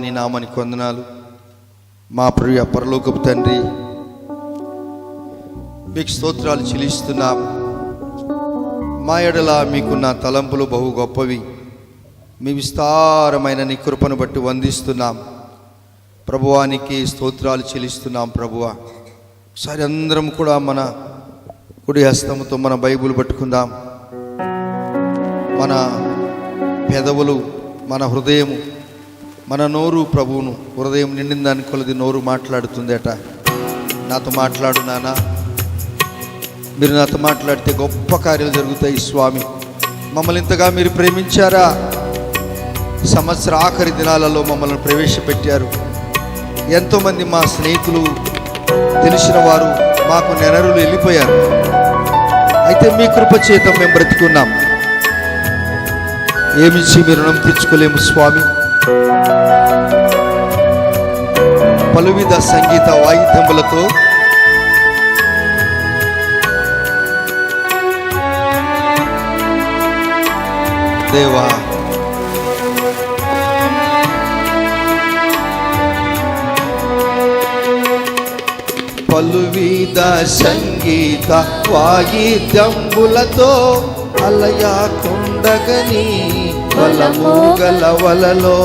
నీ నామానికి వందనాలు. మా ప్రియ పరలోకపు తండ్రి, మీకు స్తోత్రాలు చెల్లిస్తున్నాం. మా ఎడల మీకున్న తలంపులు బహు గొప్పవి. మీ విస్తారమైన నీ కృపను బట్టి వందిస్తున్నాం ప్రభువానికి స్తోత్రాలు చెల్లిస్తున్నాం. ప్రభువా, ఒకసారి అందరం కూడా మన కుడి హస్తముతో మన బైబిల్ పట్టుకుందాం. మన పెదవులు, మన హృదయము, మన నోరు ప్రభువును, హృదయం నిండిందాని కొలది నోరు మాట్లాడుతుందట. నాతో మాట్లాడు నానా, మీరు నాతో మాట్లాడితే గొప్ప కార్యాలు జరుగుతాయి స్వామి. మమ్మల్ని ఇంతగా మీరు ప్రేమించారా? సంవత్సర ఆఖరి దినాలలో మమ్మల్ని ప్రవేశపెట్టారు. ఎంతోమంది మా స్నేహితులు, తెలిసిన వారు మాకు నెనరులు వెళ్ళిపోయారు. అయితే మీ కృప చేత మేము బ్రతుకున్నాం. ఏమిచ్చి మీ రుణం తెచ్చుకోలేము స్వామి. పలువిధ సంగీత వాయిద్యములతో దేవా, పలువిధ సంగీత వాయిద్యములతో అలయాకుండగని వలము గలవలలో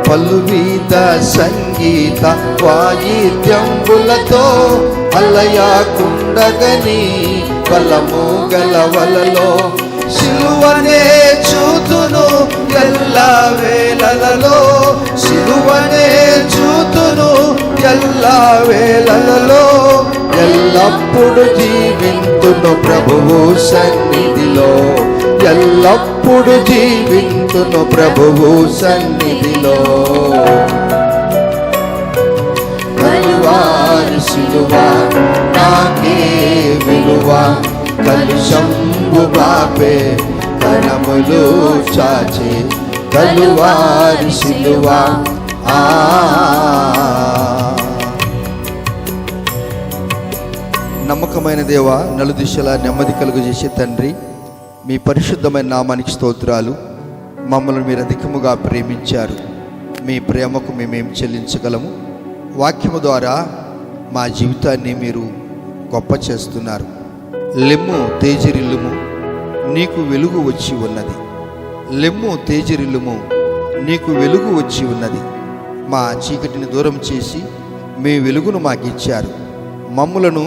పలువిధ సంగీత వాయిద్యములతో అలయాకుండగని వలము గలవలలో సిలువనే చూతును ఎల్ల వేళలలో, సిలువనే చూతును ఎల్ల వేళలలో, ఎల్లప్పుడు జీవింతును ప్రభువు సన్నిధిలో, ఎల్లప్పుడు జీవింతును ప్రభువు సన్నిధిలో. కలువారి సిలువ నాకే విలువ, కలుషంబు బాపే కరములు చాచే కలువారి సిలువ. నమ్మకమైన దేవ, నలుదిశలా నెమ్మది కలుగజేసే తండ్రి, మీ పరిశుద్ధమైన నామానికి స్తోత్రాలు. మమ్మల్ని మీరు అధికముగా ప్రేమించారు. మీ ప్రేమకు మేమేం చెల్లించగలము? వాక్యము ద్వారా మా జీవితాన్ని మీరు గొప్ప చేస్తున్నారు. లెమ్ము తేజరిల్లుము, నీకు వెలుగు వచ్చి ఉన్నది. లెమ్ము తేజరిల్లుము, నీకు వెలుగు వచ్చి ఉన్నది. మా చీకటిని దూరం చేసి మీ వెలుగును మాకు ఇచ్చారు. మమ్ములను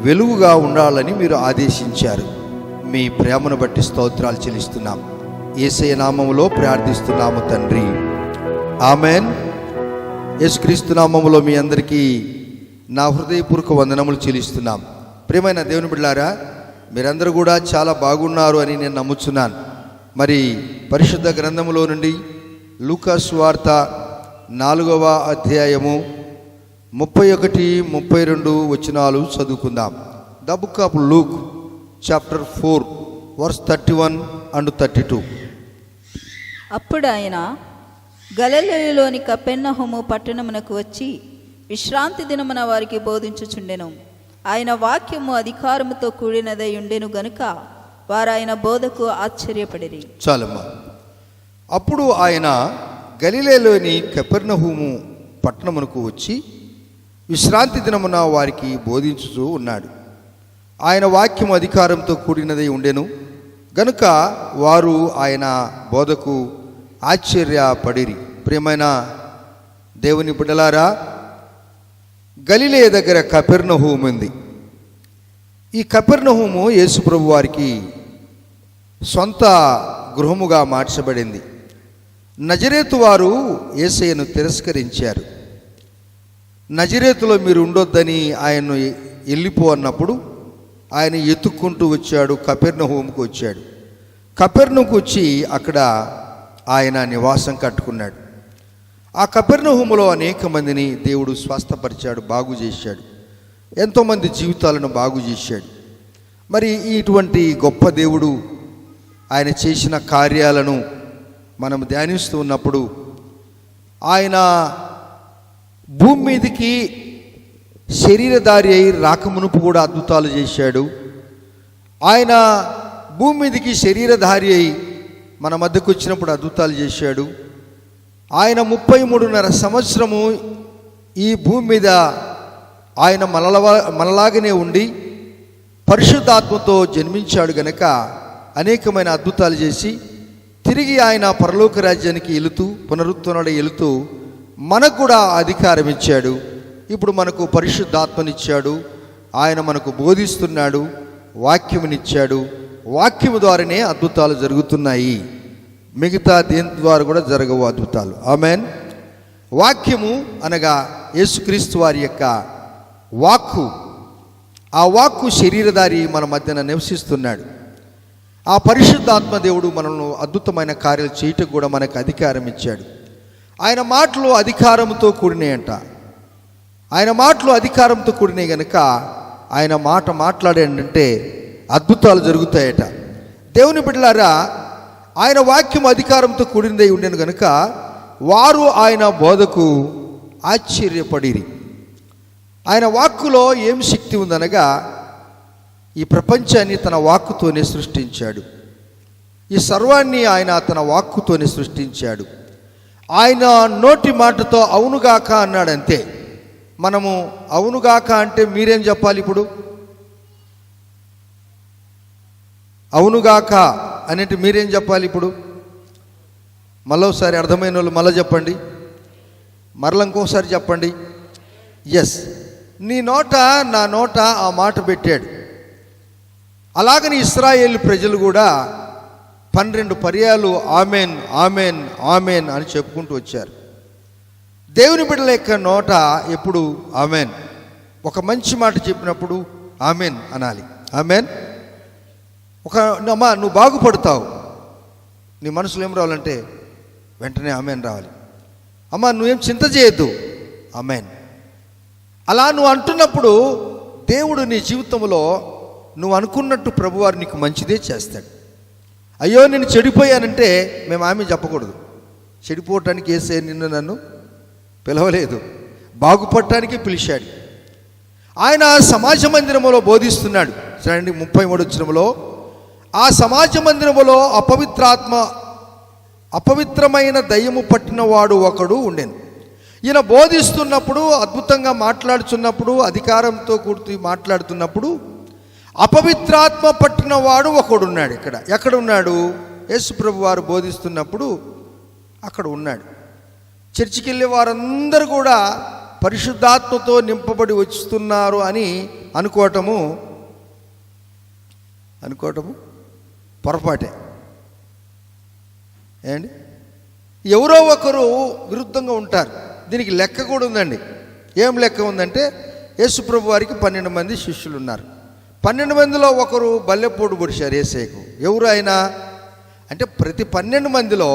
వెలుగుగా ఉండాలని మీరు ఆదేశించారు. మీ ప్రేమను బట్టి స్తోత్రాలు చెల్లిస్తున్నాం. యేసయ్య నామములో ప్రార్థిస్తున్నాము తండ్రి, ఆమెన్. యేసుక్రీస్తు నామములో మీ అందరికీ నా హృదయపూర్వక వందనములు చెల్లిస్తున్నాం. ప్రియమైన దేవుని బిడ్డలారా, మీరందరూ కూడా చాలా బాగున్నారు అని నేను నమ్ముచున్నాను. మరి పరిశుద్ధ గ్రంథములో నుండి లూకా సువార్త 4వ అధ్యాయము 31-32 వచనాలు చదువుకుందాం. The book of Luke chapter 4 verse 31 and 32. అప్పుడు ఆయన గలిలయలోని కపెర్నహూము పట్టణమునకు వచ్చి విశ్రాంతి దినమున వారికి బోధించుచుండెను. ఆయన వాక్యము అధికారముతో కూడినదై ఉండెను గనుక వారు ఆయన బోధకు ఆశ్చర్యపడిరి. చాలమ్మా. అప్పుడు ఆయన గలిలయలోని కపెర్నహూము పట్టణమునకు వచ్చి విశ్రాంతి దినమున వారికి బోధించుచూ ఉన్నాడు. ఆయన వాక్యము అధికారంతో కూడినదై ఉండెను గనుక వారు ఆయన బోధకు ఆశ్చర్యపడిరి. ప్రియమైన దేవుని బిడ్డలారా, గలిలయ దగ్గర కపెర్నహూము ఉంది. ఈ కపెర్నహూము యేసుప్రభు వారికి సొంత గృహముగా మార్చబడింది. నజరేతు వారు యేసయ్యను తిరస్కరించారు. నజరేతులో మీరు ఉండొద్దని ఆయన్ను వెళ్ళిపో అన్నప్పుడు ఆయన ఎత్తుక్కుంటూ వచ్చాడు, కపెర్నహూముకు వచ్చాడు. కపెర్నహూముకు వచ్చి అక్కడ ఆయన నివాసం కట్టుకున్నాడు. ఆ కపెర్నహూములో అనేక మందిని దేవుడు స్వస్థపరిచాడు, బాగు చేశాడు. ఎంతోమంది జీవితాలను బాగు చేశాడు. మరి ఇటువంటి గొప్ప దేవుడు ఆయన చేసిన కార్యాలను మనం ధ్యానిస్తూ ఉన్నప్పుడు, ఆయన భూమి మీదకి శరీరధారి అయి రాకమునుపు కూడా అద్భుతాలు చేశాడు. ఆయన భూమి మీదకి శరీరధారి అయి మన మధ్యకు వచ్చినప్పుడు అద్భుతాలు చేశాడు. ఆయన 33.5 సంవత్సరము ఈ భూమి మీద ఆయన మనలాగనే ఉండి పరిశుద్ధాత్మతో జన్మించాడు గనక అనేకమైన అద్భుతాలు చేసి తిరిగి ఆయన పరలోక రాజ్యానికి వెళుతూ పునరుత్థానుడై వెళుతూ మనకు కూడా అధికారం ఇచ్చాడు. ఇప్పుడు మనకు పరిశుద్ధాత్మనిచ్చాడు. ఆయన మనకు బోధిస్తున్నాడు, వాక్యమునిచ్చాడు. వాక్యము ద్వారానే అద్భుతాలు జరుగుతున్నాయి. మిగతా దేని ద్వారా కూడా జరగవు అద్భుతాలు. ఆమెన్. వాక్యము అనగా యేసుక్రీస్తు వారి యొక్క వాక్కు. ఆ వాక్కు శరీరధారి మన మధ్యన నివసిస్తున్నాడు. ఆ పరిశుద్ధాత్మ దేవుడు మనల్ని అద్భుతమైన కార్యాలు చేయటం కూడా మనకు అధికారం ఇచ్చాడు. ఆయన మాటలు అధికారంతో కూడినాయంట. ఆయన మాటలు అధికారంతో కూడినాయి గనక ఆయన మాట మాట్లాడాడంటే అద్భుతాలు జరుగుతాయట. దేవుని బిడ్డలారా, ఆయన వాక్యం అధికారంతో కూడినదై ఉండేను గనుక వారు ఆయన బోధకు ఆశ్చర్యపడిరి. ఆయన వాక్కులో ఏం శక్తి ఉందనగా ఈ ప్రపంచాన్ని తన వాక్కుతోనే సృష్టించాడు. ఈ సర్వాన్ని ఆయన తన వాక్కుతోనే సృష్టించాడు. ఆయన నోటి మాటతో అవునుగాక అన్నాడంతే. మనము అవునుగాక అంటే మీరేం చెప్పాలి? ఇప్పుడు అవునుగాక అనేటి మీరేం చెప్పాలి? ఇప్పుడు మళ్ళొకసారి అర్థమైన వాళ్ళు మళ్ళీ చెప్పండి, మరల ఇంకోసారి చెప్పండి. ఎస్, నీ నోట నా నోట ఆ మాట పెట్టాడు. అలాగని ఇశ్రాయేలు ప్రజలు కూడా 12 పర్యాలు ఆమెన్ ఆమెన్ ఆమెన్ అని చెప్పుకుంటూ వచ్చారు. దేవుని బిడ్డల యొక్క నోట ఎప్పుడు ఆమెన్. ఒక మంచి మాట చెప్పినప్పుడు ఆమెన్ అనాలి. ఆమెన్. అమ్మా నువ్వు బాగుపడతావు, నీ మనసులో ఏం రావాలంటే వెంటనే ఆమెన్ రావాలి. అమ్మా నువ్వేం చింత చేయొద్దు, ఆమెన్. అలా నువ్వు అంటున్నప్పుడు దేవుడు నీ జీవితంలో నువ్వు అనుకున్నట్టు ప్రభువారు నీకు మంచిదే చేస్తాడు. అయ్యో నేను చెడిపోయానంటే మేము ఆమె చెప్పకూడదు. చెడిపోవటానికి యేసే నిన్ను నన్ను పిలవలేదు, బాగుపడటానికి పిలిచాడు. ఆయన సమాజ మందిరములో బోధిస్తున్నాడు. చూడండి 33 వచనంలో, ఆ సమాజ మందిరములో అపవిత్రమైన దయ్యము పట్టినవాడు ఒకడు ఉండెను. ఈయన బోధిస్తున్నప్పుడు, అద్భుతంగా మాట్లాడుతున్నప్పుడు, అధికారంతో కూడుతూ మాట్లాడుతున్నప్పుడు అపవిత్రాత్మ పట్టినవాడు ఒకడున్నాడు. ఎక్కడ ఉన్నాడు? యేసు ప్రభు వారు బోధిస్తున్నప్పుడు అక్కడ ఉన్నాడు. చర్చికి వెళ్ళే వారందరూ కూడా పరిశుద్ధాత్మతో నింపబడి వస్తున్నారు అని అనుకోవటము పొరపాటే. ఏండి, ఎవరో ఒకరు విరుద్ధంగా ఉంటారు. దీనికి లెక్క కూడా ఉందండి. ఏం లెక్క ఉందంటే, యేసు ప్రభు వారికి 12 మంది శిష్యులు ఉన్నారు. 12 మందిలో ఒకరు బల్లెపోటు పొడిచారు యేసయ్యకు. ఎవరు ఆయన అంటే, ప్రతి 12 మందిలో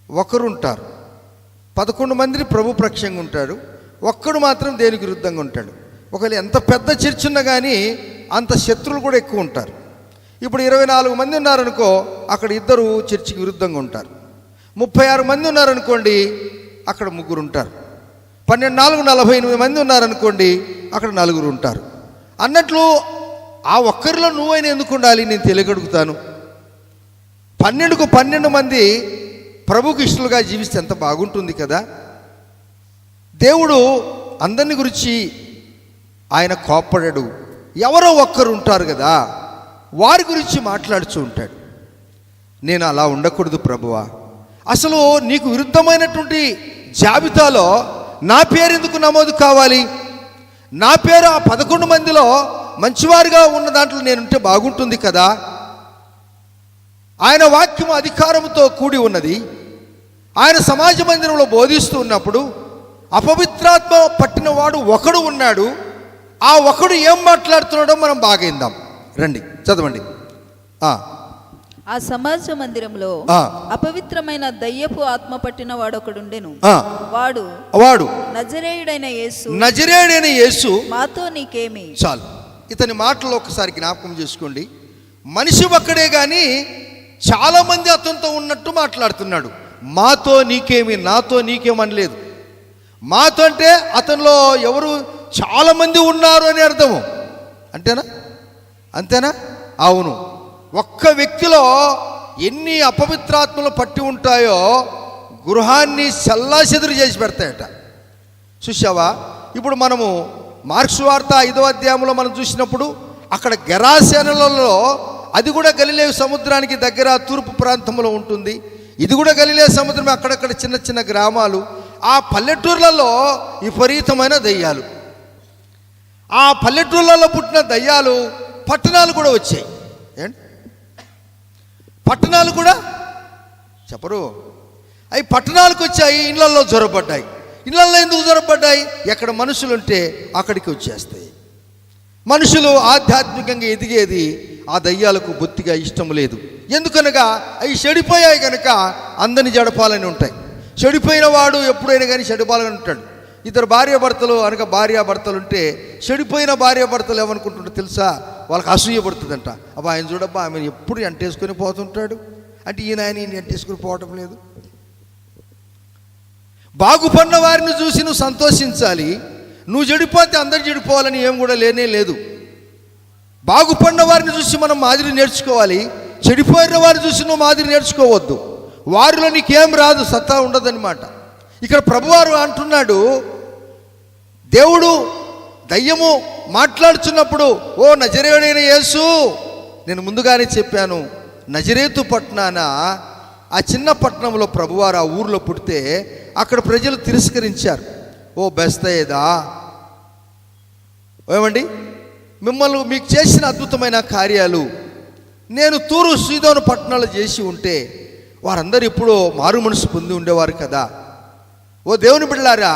ఒకరు ఉంటారు. 11 మందిని ప్రభు పక్షంగా ఉంటాడు, ఒక్కడు మాత్రం దేనికి విరుద్ధంగా ఉంటాడు. ఒకవేళ ఎంత పెద్ద చర్చ్ ఉన్నా కానీ అంత శత్రువులు కూడా ఎక్కువ ఉంటారు. ఇప్పుడు 24 మంది ఉన్నారనుకో, అక్కడ 2 చర్చికి విరుద్ధంగా ఉంటారు. 36 మంది ఉన్నారనుకోండి, అక్కడ 3 ఉంటారు. 12 4 48 మంది ఉన్నారనుకోండి, అక్కడ 4 ఉంటారు. అన్నట్లు ఆ ఒక్కరిలో నువ్వైనా ఎందుకు ఉండాలి? నేను తెలియగడుగుతాను. 12కు 12 మంది ప్రభుకి ఇష్టలుగా జీవిస్తే ఎంత బాగుంటుంది కదా. దేవుడు అందరిని గురించి ఆయన కోప్పడాడు. ఎవరో ఒక్కరు ఉంటారు కదా, వారి గురించి మాట్లాడుతూ ఉంటాడు. నేను అలా ఉండకూడదు ప్రభువా, అసలు నీకు విరుద్ధమైనటువంటి జాబితాలో నా పేరు ఎందుకు నమోదు కావాలి? నా పేరు ఆ 11 మందిలో మంచివారిగా ఉన్న దాంట్లో నేనుంటే బాగుంటుంది కదా. ఆయన వాక్యం అధికారంతో కూడి ఉన్నది. ఆయన సమాజ మందిరంలో బోధిస్తూ ఉన్నప్పుడు అపవిత్రాత్మ పట్టినవాడు ఒకడు ఉన్నాడు. ఆ ఒకడు ఏం మాట్లాడుతున్నాడో మనం బాగా విందాం. రండి చదవండి. ఆ సమాజ మందిరంలో అపవిత్రమైన దయ్యపు ఆత్మ పట్టిన వాడొకడుండెను. వాడు నజరేయుడైన యేసు మాతో నీకేమి. చాలు, ఇతని మాటలు ఒకసారి జ్ఞాపకం చేసుకోండి. మనిషి ఒక్కడే కానీ చాలా మంది అతనితో ఉన్నట్టు మాట్లాడుతున్నాడు. మాతో నీకేమి, నాతో నీకేమనలేదు. మాతో అంటే అతనిలో ఎవరు చాలా మంది ఉన్నారు అని అర్థము. అంతేనా? అవును, ఒక్క వ్యక్తిలో ఎన్ని అపవిత్రాత్మలు పట్టి ఉంటాయో గృహాన్ని చల్లాచెదురు చేసి పెడతాయట. చూసావా? ఇప్పుడు మనము మార్క్స్ వార్త 5వ అధ్యాయంలో మనం చూసినప్పుడు అక్కడ గెరాసేనలలో, అది కూడా గలిలే సముద్రానికి దగ్గర తూర్పు ప్రాంతంలో ఉంటుంది. ఇది కూడా గలిలే సముద్రం, అక్కడక్కడ చిన్న చిన్న గ్రామాలు. ఆ పల్లెటూర్లలో విపరీతమైన దయ్యాలు. ఆ పల్లెటూర్లలో పుట్టిన దయ్యాలు పట్టణాలు కూడా వచ్చాయి. ఏంటి పట్టణాలు కూడా చెప్పరు, అవి పట్టణాలకు వచ్చాయి, ఇళ్లలో జ్వరపడ్డాయి. ఇళ్లలో ఎందుకు జ్వరపడ్డాయి? ఎక్కడ మనుషులు ఉంటే అక్కడికి వచ్చేస్తాయి. మనుషులు ఆధ్యాత్మికంగా ఎదిగేది ఆ దయ్యాలకు బొత్తిగా ఇష్టం లేదు. ఎందుకనగా అవి చెడిపోయాయి కనుక అందరిని జడపాలని ఉంటాయి. చెడిపోయిన వాడు ఎప్పుడైనా కానీ చెడిపాలని ఉంటాడు. ఇద్దరు భార్యాభర్తలు అనగా భార్యాభర్తలు ఉంటే చెడిపోయిన భార్యాభర్తలు ఏమనుకుంటుంటారు తెలుసా? వాళ్ళకి అసూయ పడుతుందంట. అబ్బా ఆయన చూడబ్బా ఆమె ఎప్పుడు ఎంటేసుకొని పోతుంటాడు, అంటే ఈయన ఎంటేసుకొని పోవటం లేదు. బాగుపడిన వారిని చూసి నువ్వు సంతోషించాలి. నువ్వు చెడిపోతే అందరు చెడిపోవాలని ఏం కూడా లేనే లేదు. బాగుపడిన వారిని చూసి మనం మాదిరి నేర్చుకోవాలి. చెడిపోయిన వారిని చూసి నువ్వు మాదిరి నేర్చుకోవద్దు. వారిలో నీకేం రాదు, సత్తా ఉండదన్నమాట. ఇక్కడ ప్రభువారు అంటున్నాడు, దేవుడు దయ్యము మాట్లాడుచున్నప్పుడు, ఓ నజరేయుడైన యేసు, నేను ముందుగానే చెప్పాను, నజరేతు పట్టణాన ఆ చిన్న పట్టణంలో ప్రభువారు ఆ ఊర్లో పుడితే అక్కడ ప్రజలు తిరస్కరించారు. ఓ బెస్తయేదా, ఏమండి మిమ్మల్ని మీకు చేసిన అద్భుతమైన కార్యాలు నేను తూరు సీదోను పట్టణాలు చేసి ఉంటే వారందరూ ఎప్పుడో మారు మనసు పొంది ఉండేవారు కదా. ఓ దేవుని బిడ్డలారా,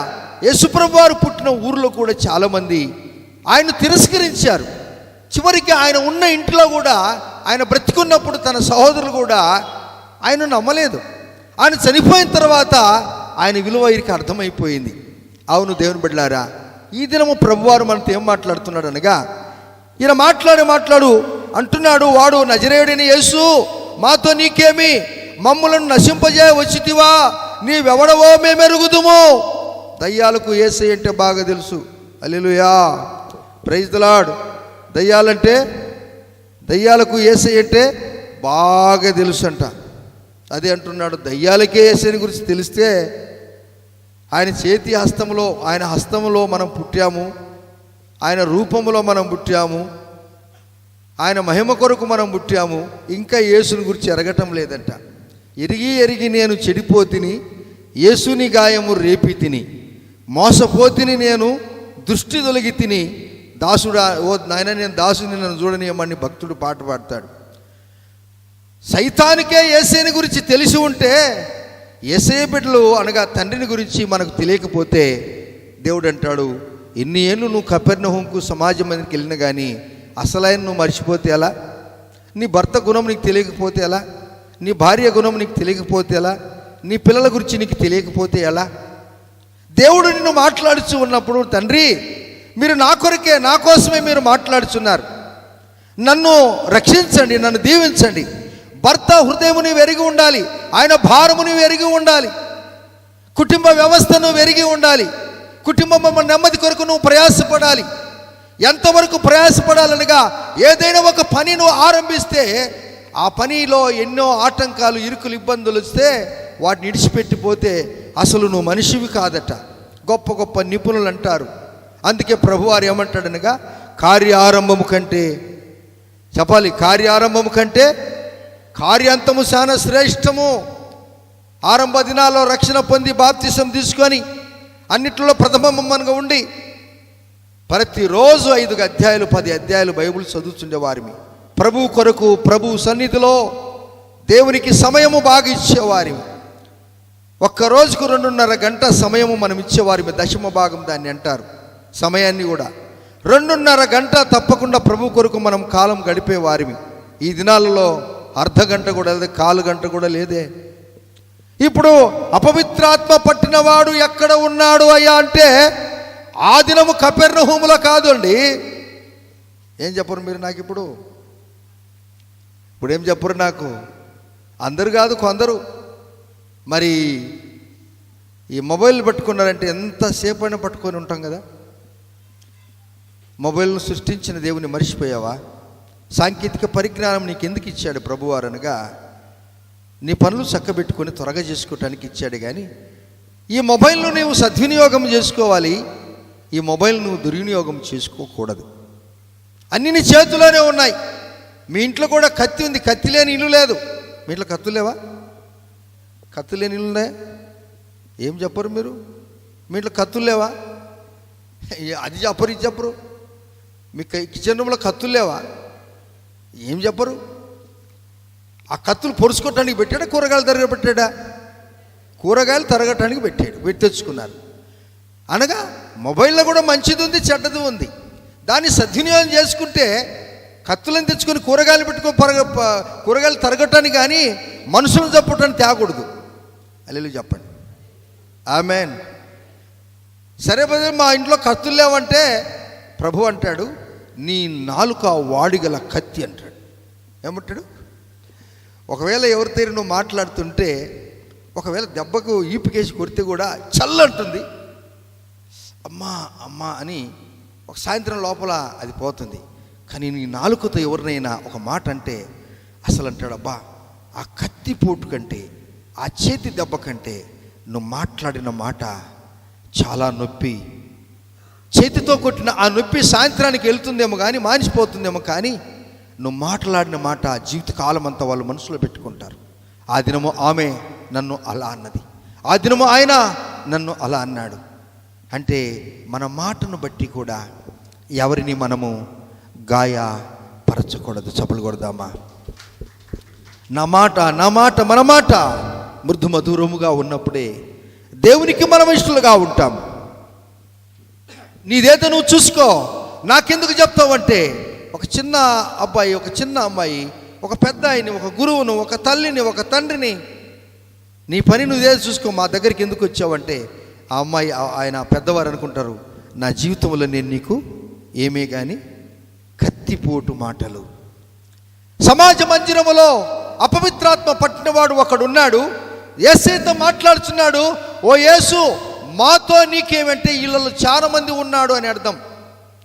యేసుప్రభు వారు పుట్టిన ఊరిలో కూడా చాలామంది ఆయన తిరస్కరించారు. చివరికి ఆయన ఉన్న ఇంట్లో కూడా, ఆయన బ్రతికున్నప్పుడు తన సహోదరులు కూడా ఆయన నమ్మలేదు. ఆయన చనిపోయిన తర్వాత ఆయన విలువ వీరికి అర్థమైపోయింది. అవును దేవుని బిడ్డలారా, ఈ దినము ప్రభువారు మనతో ఏం మాట్లాడుతున్నాడు అనగా, ఈయన మాట్లాడు అంటున్నాడు, వాడు నజరేయుడైన యేసు, మాతో నీకేమి, మమ్ములను నశింపజేయ వచ్చితివా, నీవెవడవో మేమెరుగుదుము. దయ్యాలకు యేసయ్య అంటే బాగా తెలుసు. హల్లెలూయా, ప్రైజ్ ది లార్డ్. దయ్యాలకు యేసయ్య అంటే బాగా తెలుసు అంట. అదే అంటున్నాడు, దయ్యాలకే యేసయ్యని గురించి తెలిస్తే ఆయన చేతి హస్తంలో, ఆయన హస్తంలో మనం పుట్టాము, ఆయన రూపంలో మనం పుట్టాము, ఆయన మహిమ కొరకు మనం పుట్టాము, ఇంకా యేసుని గురించి ఎరగటం లేదంట. ఎరిగి నేను చెడిపోతిని, యేసుని గాయము రేపి తిని, మోసపోతిని నేను దృష్టి తొలగి తిని, దాసుడా ఓ నాయన నేను దాసుని నన్ను చూడనీయమని భక్తుడు పాట పాడతాడు. సైతానికే యేసయ్యని గురించి తెలిసి ఉంటే, యేసయ్య బిడ్డలు అనగా తండ్రిని గురించి మనకు తెలియకపోతే, దేవుడు అంటాడు, ఎన్ని ఏళ్ళు నువ్వు కపెర్నహూముకు సమాజం మందికి వెళ్ళినా కానీ అసలైన నువ్వు మర్చిపోతే ఎలా? నీ భర్త గుణం నీకు తెలియకపోతే ఎలా? నీ భార్య గుణం నీకు తెలియకపోతే ఎలా? నీ పిల్లల గురించి నీకు తెలియకపోతే ఎలా? దేవుడు నిన్ను మాట్లాడుచు ఉన్నప్పుడు, తండ్రి మీరు నా కొరకే, నా కోసమే మీరు మాట్లాడుచున్నారు, నన్ను రక్షించండి, నన్ను దీవించండి. భర్త హృదయముని వెరిగి ఉండాలి, ఆయన భారముని వెరిగి ఉండాలి, కుటుంబ వ్యవస్థను వెరిగి ఉండాలి, కుటుంబం నెమ్మది కొరకు నువ్వు ప్రయాసపడాలి. ఎంతవరకు ప్రయాసపడాలనగా, ఏదైనా ఒక పని నువ్వు ఆరంభిస్తే ఆ పనిలో ఎన్నో ఆటంకాలు, ఇరుకులు, ఇబ్బందులు వస్తే వాటిని విడిచిపెట్టిపోతే అసలు నువ్వు మనిషివి కాదట. గొప్ప గొప్ప నిపుణులు అంటారు. అందుకే ప్రభువారు ఏమంటాడనగా, కార్యారంభము కంటే చెప్పాలి, కార్యారంభము కంటే కార్యాంతము చాలా శ్రేష్టము. ఆరంభ దినాల్లో రక్షణ పొంది బాప్తిసం తీసుకొని అన్నిట్లో ప్రథమమ్మగా ఉండి ప్రతిరోజు 5 అధ్యాయాలు 10 అధ్యాయాలు బైబిల్ చదువుతుండేవారిమి. ప్రభు కొరకు ప్రభు సన్నిధిలో దేవునికి సమయము బాగా ఇచ్చేవారిమి. ఒక్కరోజుకు 2.5 గంట సమయము మనం ఇచ్చేవారిమి. దశమ భాగం దాన్ని అంటారు. సమయాన్ని కూడా 2.5 గంట తప్పకుండా ప్రభు కొరకు మనం కాలం గడిపేవారిమి. ఈ దినాలలో అర్ధ గంట కూడా లేదు, 1/4 గంట కూడా లేదే. ఇప్పుడు అపవిత్రాత్మ పట్టినవాడు ఎక్కడ ఉన్నాడు అయ్యా అంటే, ఆ దినము కపెర్నహూములో కాదు అండి. ఏం చెప్పరు మీరు నాకు? ఇప్పుడు ఏం చెప్పరు నాకు? అందరు కాదు, కొందరు. మరి ఈ మొబైల్ పట్టుకున్నారంటే ఎంతసేపు అయినా పట్టుకొని ఉంటాం కదా. మొబైల్ను సృష్టించిన దేవుని మర్చిపోయావా? సాంకేతిక పరిజ్ఞానం నీకు ఎందుకు ఇచ్చాడు ప్రభువారు అనగా, నీ పనులు చక్కబెట్టుకొని త్వరగా చేసుకోవటానికి ఇచ్చాడు. కానీ ఈ మొబైల్ను నువ్వు సద్వినియోగం చేసుకోవాలి, ఈ మొబైల్ నువ్వు దుర్వినియోగం చేసుకోకూడదు. అన్నీ నీ చేతిలోనే ఉన్నాయి. మీ ఇంట్లో కూడా కత్తి ఉంది, కత్తి లేని ఇల్లు లేదు. మీ ఇంట్లో కత్తులు లేవా? కత్తి లేని ఇల్లు ఉన్నాయా? ఏం చెప్పరు మీరు? మీ ఇంట్లో కత్తులు లేవా? అది చెప్పరు, ఇది చెప్పరు. మీ కిచెన్ రూమ్లో కత్తులు లేవా? ఏం చెప్పరు? ఆ కత్తులు పొడుచుకోవటానికి పెట్టాడా, కూరగాయలు తరగ పెట్టాడా? కూరగాయలు తరగటానికి పెట్టి తెచ్చుకున్నారు. అనగా మొబైల్లో కూడా మంచిది ఉంది, చెడ్డది ఉంది. దాన్ని సద్వినియోగం చేసుకుంటే కత్తులను తెచ్చుకొని కూరగాయలు కూరగాయలు తరగటానికి కానీ మనుషులను చంపటానికి తేకూడదు. హల్లెలూయా చెప్పండి, ఆమేన్. సరే బ్రదర్, మా ఇంట్లో కత్తులు లేవంటే ప్రభు అంటాడు, నీ నాలుక వాడిగల కత్తి అంటాడు. ఏమంటాడు? ఒకవేళ ఎవరితో నువ్వు మాట్లాడుతుంటే ఒకవేళ దెబ్బకు ఈపికేసి కొడితే కూడా చల్లంటుంది, అమ్మా అమ్మా అని ఒక సాయంత్రం లోపల అది పోతుంది. కానీ నీ నాలుకతో ఎవరినైనా ఒక మాట అంటే అసలు అంటాడు, అబ్బా ఆ కత్తి పోటు కంటే, ఆ చేతి దెబ్బ కంటే నువ్వు మాట్లాడిన మాట చాలా నొప్పి. చేతితో కొట్టిన ఆ నొప్పి సాయంత్రానికి వెళ్తుందేమో కానీ, మానిసిపోతుందేమో కానీ, నువ్వు మాట్లాడిన మాట జీవితకాలం అంతా వాళ్ళు మనసులో పెట్టుకుంటారు. ఆ దినము ఆమె నన్ను అలా అన్నది, ఆ దినము ఆయన నన్ను అలా అన్నాడు. అంటే మన మాటను బట్టి కూడా ఎవరిని మనము గాయపరచకూడదు. చప్పలు కొడదామా? నా మాట మన మాట మృదు మధురముగా ఉన్నప్పుడే దేవునికి మనం ఇష్టలుగా ఉంటాం. నీదేదో నువ్వు చూసుకో, నాకెందుకు చెప్తావంటే ఒక చిన్న అబ్బాయి, ఒక చిన్న అమ్మాయి, ఒక పెద్ద ఆయన్ని, ఒక గురువును, ఒక తల్లిని, ఒక తండ్రిని, నీ పని నువ్వేదో చూసుకో, మా దగ్గరికి ఎందుకు వచ్చావంటే ఆ అమ్మాయి ఆయన పెద్దవారు అనుకుంటారు, నా జీవితంలో నేను నీకు ఏమే కానీ కత్తిపోటు మాటలు. సమాజ మందిరములో అపవిత్రాత్మ పట్టినవాడు ఒకడున్నాడు. యేసుతో మాట్లాడుతున్నాడు, ఓ యేసు మాతో నీకేమంటే వీళ్ళలో చాలా మంది ఉన్నాడు అని అర్థం.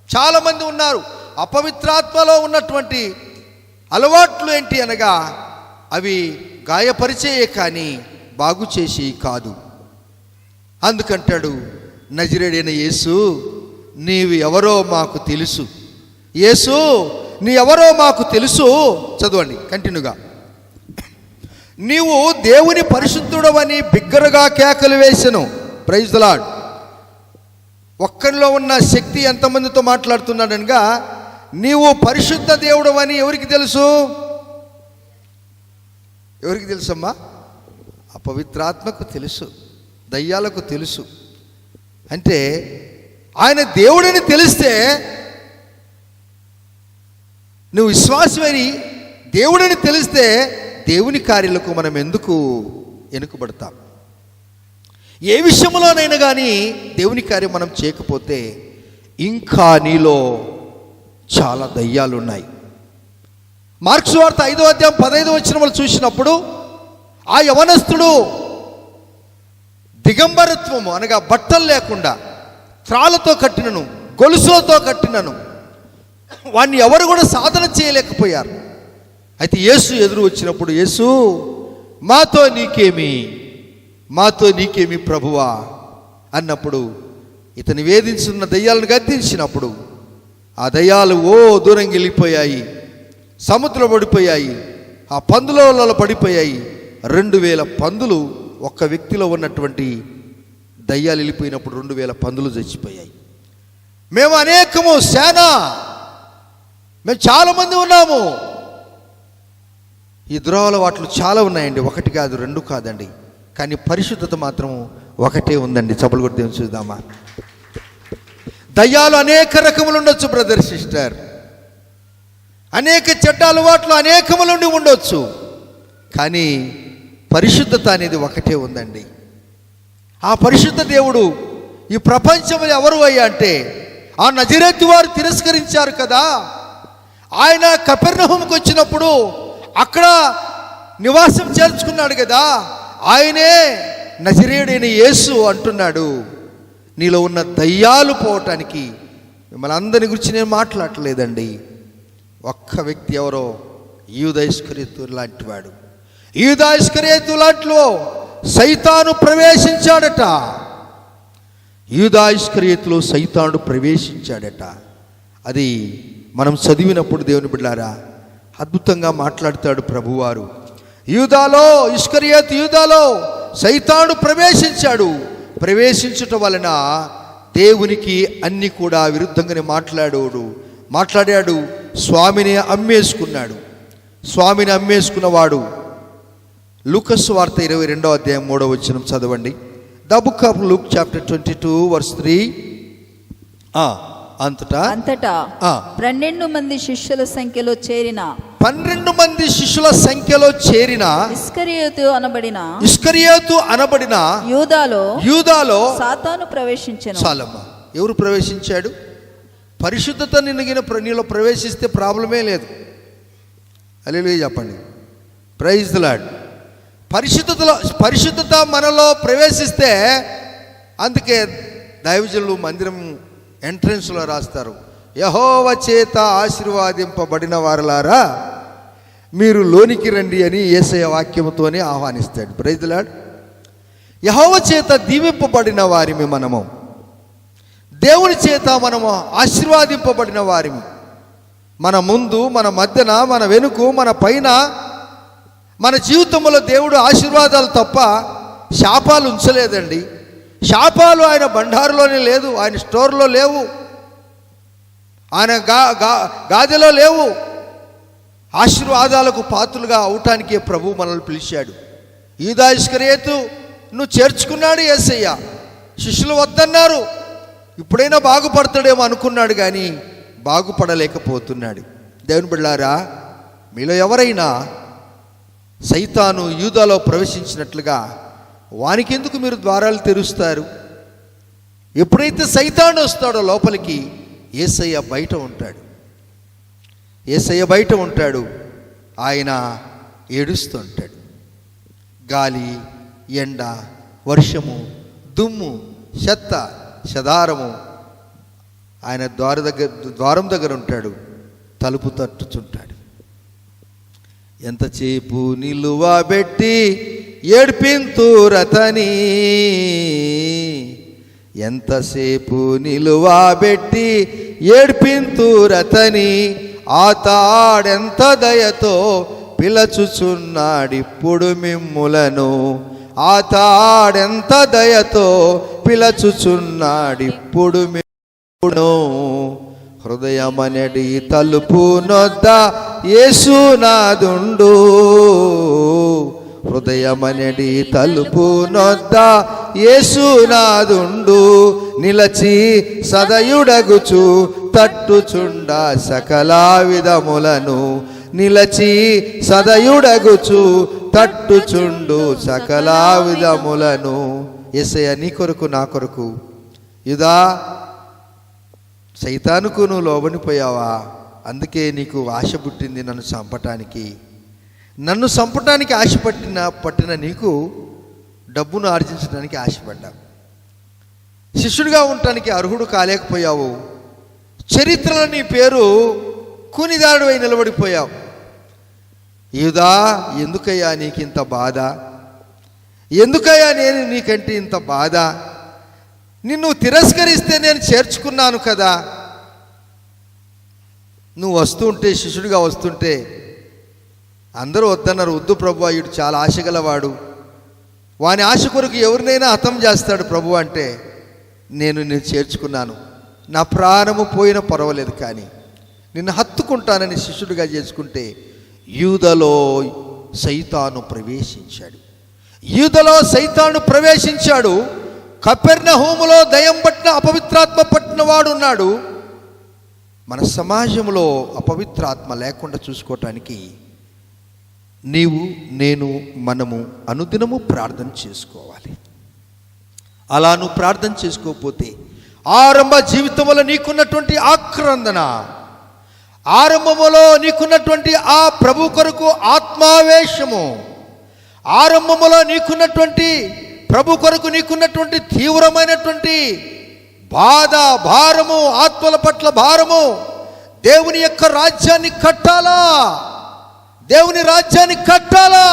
చాలామంది ఉన్నారు. అపవిత్రాత్మలో ఉన్నటువంటి అలవాట్లు ఏంటి అనగా అవి గాయపరిచేయే కానీ బాగు చేసి కాదు. అందుకంటాడు, నజరేయుడైన యేసు నీవు ఎవరో మాకు తెలుసు. యేసు నీ ఎవరో మాకు తెలుసు. చదవండి కంటిన్యూగా. నీవు దేవుని పరిశుద్ధుడవని బిగ్గరగా కేకలు వేసెను. Praise the lord. ఒక్కరిలో ఉన్న శక్తి ఎంతమందితో మాట్లాడుతున్నాడనగా, నీవు పరిశుద్ధ దేవుడు అని ఎవరికి తెలుసు? ఎవరికి తెలుసమ్మా? అపవిత్రాత్మకు తెలుసు, దయ్యాలకు తెలుసు. అంటే ఆయన దేవుడని తెలిస్తే, నువ్వు విశ్వాసమని దేవుడని తెలిస్తే దేవుని కార్యాలకు మనం ఎందుకు వెనుకబడతాం? ఏ విషయంలోనైనా కానీ దేవుని కార్యం మనం చేయకపోతే ఇంకా నీలో చాలా దయ్యాలు ఉన్నాయి. మార్క్సు వార్త 5వ అధ్యాయం 15వ వచనములు చూసినప్పుడు ఆ యవనస్తుడు దిగంబరత్వము అనగా బట్టలు లేకుండా త్రాళ్ళతో కట్టినను, గొలుసులతో కట్టినను, వాడిని ఎవరు కూడా సాధన చేయలేకపోయారు. అయితే యేసు ఎదురు వచ్చినప్పుడు, యేసు మాతో నీకేమి ప్రభువా అన్నప్పుడు, ఇతని వేధించున్న దయ్యాలను గద్దించినప్పుడు ఆ దయ్యాలు దూరం వెళ్ళిపోయాయి, సముద్రం పడిపోయాయి, ఆ పందులలో పడిపోయాయి. 2000 పందులు ఒక్క వ్యక్తిలో ఉన్నటువంటి దయ్యాలు వెళ్ళిపోయినప్పుడు 2000 పందులు చచ్చిపోయాయి. మేము అనేకము సేనా, మేము చాలామంది ఉన్నాము. ఈ దురలవాట్లు చాలా ఉన్నాయండి, 1 కాదు 2 కాదండి. కానీ పరిశుద్ధత మాత్రం ఒకటే ఉందండి. చప్పలు కొట్టి దేవుని చూద్దామా? దయ్యాలు అనేక రకములు ఉండొచ్చు బ్రదర్ సిస్టర్, అనేక చెడ్డ అలవాట్లు అనేకములుండి ఉండొచ్చు. కానీ పరిశుద్ధత అనేది ఒకటే ఉందండి. ఆ పరిశుద్ధ దేవుడు ఈ ప్రపంచంలో ఎవరు అయ్యా అంటే ఆ నజరేతు వారు తిరస్కరించారు కదా. ఆయన కపెర్నహూముకు వచ్చినప్పుడు అక్కడ నివాసం చేర్చుకున్నాడు కదా. ఆయనే నజరేయుడైన యేసు అంటున్నాడు, నీలో ఉన్న దయ్యాలు పోవటానికి. మిమ్మల్ని అందరి గురించి నేను మాట్లాడలేదండి, ఒక్క వ్యక్తి ఎవరో? యూదా ఇస్కరియోతు లాంటి వాడు. యూదా ఇస్కరియోతు లాంటిలో సైతాను ప్రవేశించాడట. యూదా ఇస్కరియోతులో సైతాను ప్రవేశించాడట. అది మనం చదివినప్పుడు దేవుని బిడ్డలారా అద్భుతంగా మాట్లాడతాడు ప్రభువారు. యూదాలో సైతాను ప్రవేశించాడు. ప్రవేశించటం వలన దేవునికి అన్ని కూడా విరుద్ధంగానే మాట్లాడాడు. స్వామిని అమ్మేసుకున్నవాడు. లూకాసు వార్త 22వ అధ్యాయం 3వ వచనం చదవండి. The book of Luke chapter 22 verse 3. అంతటా 12 మంది శిష్యుల సంఖ్యలో చేరిన 12 మంది శిష్యుల సంఖ్యలో చేరిన ఇస్కరియోతు అనబడిన యూదాలో సాతాను ప్రవేశించెను. చాలమ్మ. ఎవరు ప్రవేశించాడు? పరిశుద్ధత నీలో ప్రవేశిస్తే ప్రాబ్లమే లేదు. హల్లెలూయా చెప్పండి. Praise the Lord. పరిశుద్ధత మనలో ప్రవేశిస్తే, అందుకే దైవజనులు మందిరం ఎంట్రన్స్లో రాస్తారు, యెహోవా చేత ఆశీర్వాదింపబడిన వారలారా మీరు లోనికి రండి అని యేసయ్య వాక్యముతోనే ఆహ్వానిస్తాడు. Praise the lord. యెహోవా చేత దీవింపబడిన వారిమి మనము, దేవుని చేత మనము ఆశీర్వాదింపబడిన వారిమి. మన ముందు, మన మధ్యన, మన వెనుక, మన పైన, మన జీవితంలో దేవుడు ఆశీర్వాదాలు తప్ప శాపాలు ఉంచలేదండి. శాపాలు ఆయన బండారులోనే లేదు, ఆయన స్టోర్లో లేవు, ఆయన గాదెలో లేవు. ఆశీర్వాదాలకు పాత్రలుగా అవటానికే ప్రభు మనల్ని పిలిచాడు. యూదా ఇస్కరియోతు నువ్వు చేర్చుకున్నాడు యేసయ్య. శిష్యులు వద్దన్నారు. ఇప్పుడైనా బాగుపడతాడేమో అనుకున్నాడు, కానీ బాగుపడలేకపోతున్నాడు. దేవుని బిడ్డలారా, మీలో ఎవరైనా సైతాను యూదాలో ప్రవేశించినట్లుగా వానికెందుకు మీరు ద్వారాలు తెరుస్తారు? ఎప్పుడైతే సైతాను వస్తాడో లోపలికి, యేసయ్య బయట ఉంటాడు. ఆయన ఏడుస్తూ ఉంటాడు. గాలి, ఎండ, వర్షము, దుమ్ము, చెత్త, చెదారము, ఆయన ద్వారం దగ్గర ఉంటాడు. తలుపు తట్టుచుంటాడు. ఎంతసేపు నిలువబెట్టి ఏడ్పింతురతని, ఎంతసేపు నిలువబెట్టి ఏడ్పింతురతని, ఆతాడెంత దయతో పిలచుచున్నాడిప్పుడు మిమ్ములను, ఆతాడెంత దయతో పిలచుచున్నాడిప్పుడు మిమ్ములను. హృదయమనడి తలుపు నొద్ద యేసునాదుండు, హృదయమనడి తలుపు నొద్ద యేసునాదుండు, నిలచి సదయుడగుచు తట్టుచుండ సకల విధములను, నిలచి సదయుడగుచు తట్టుచుండు సకల విధములను. యేసయ్య నీ కొరకు, నా కొరకు. యూదా, సైతానుకు నువ్వు లోబడిపోయావా? అందుకే నీకు ఆశ పుట్టింది నన్ను చంపటానికి ఆశ పట్టిన నీకు డబ్బును ఆర్జించడానికి ఆశపడ్డా. శిష్యుడిగా ఉండటానికి అర్హుడు కాలేకపోయావు. చరిత్రలో నీ పేరు కూనిదాడువై నిలబడిపోయావు. యూదా, ఎందుకయ్యా నీకింత బాధ? ఎందుకయ్యా నేను నీకంటే ఇంత బాధ? నిన్ను తిరస్కరిస్తే నేను చేర్చుకున్నాను కదా. నువ్వు వస్తుంటే, శిష్యుడిగా వస్తుంటే అందరూ వద్దన్నారు. వద్దు ప్రభు, వీడు చాలా ఆశగలవాడు, వాని ఆశ కొరకు ఎవరినైనా హతం చేస్తాడు ప్రభు అంటే నేను చేర్చుకున్నాను. నా ప్రాణము పోయినా పర్వాలేదు, కానీ నిన్ను హత్తుకుంటానని శిష్యుడిగా చేసుకుంటే యూదలో సైతాను ప్రవేశించాడు. కపెర్నహూములో దయ్యం పట్టిన, అపవిత్రాత్మ పట్టిన వాడు ఉన్నాడు. మన సమాజంలో అపవిత్రాత్మ లేకుండా చూసుకోవటానికి నీవు, నేను, మనము అనుదినము ప్రార్థన చేసుకోవాలి. అలా నువ్వు ప్రార్థన చేసుకోకపోతే ఆరంభ జీవితంలో నీకున్నటువంటి ఆక్రందన, ఆరంభములో నీకున్నటువంటి ఆ ప్రభు కొరకు ఆత్మావేశము, ఆరంభములో నీకున్నటువంటి ప్రభు కొరకు నీకున్నటువంటి తీవ్రమైనటువంటి బాధ, భారము, ఆత్మల పట్ల భారము, దేవుని యొక్క రాజ్యాన్ని కట్టాలా, దేవుని రాజ్యాన్ని కట్టాలా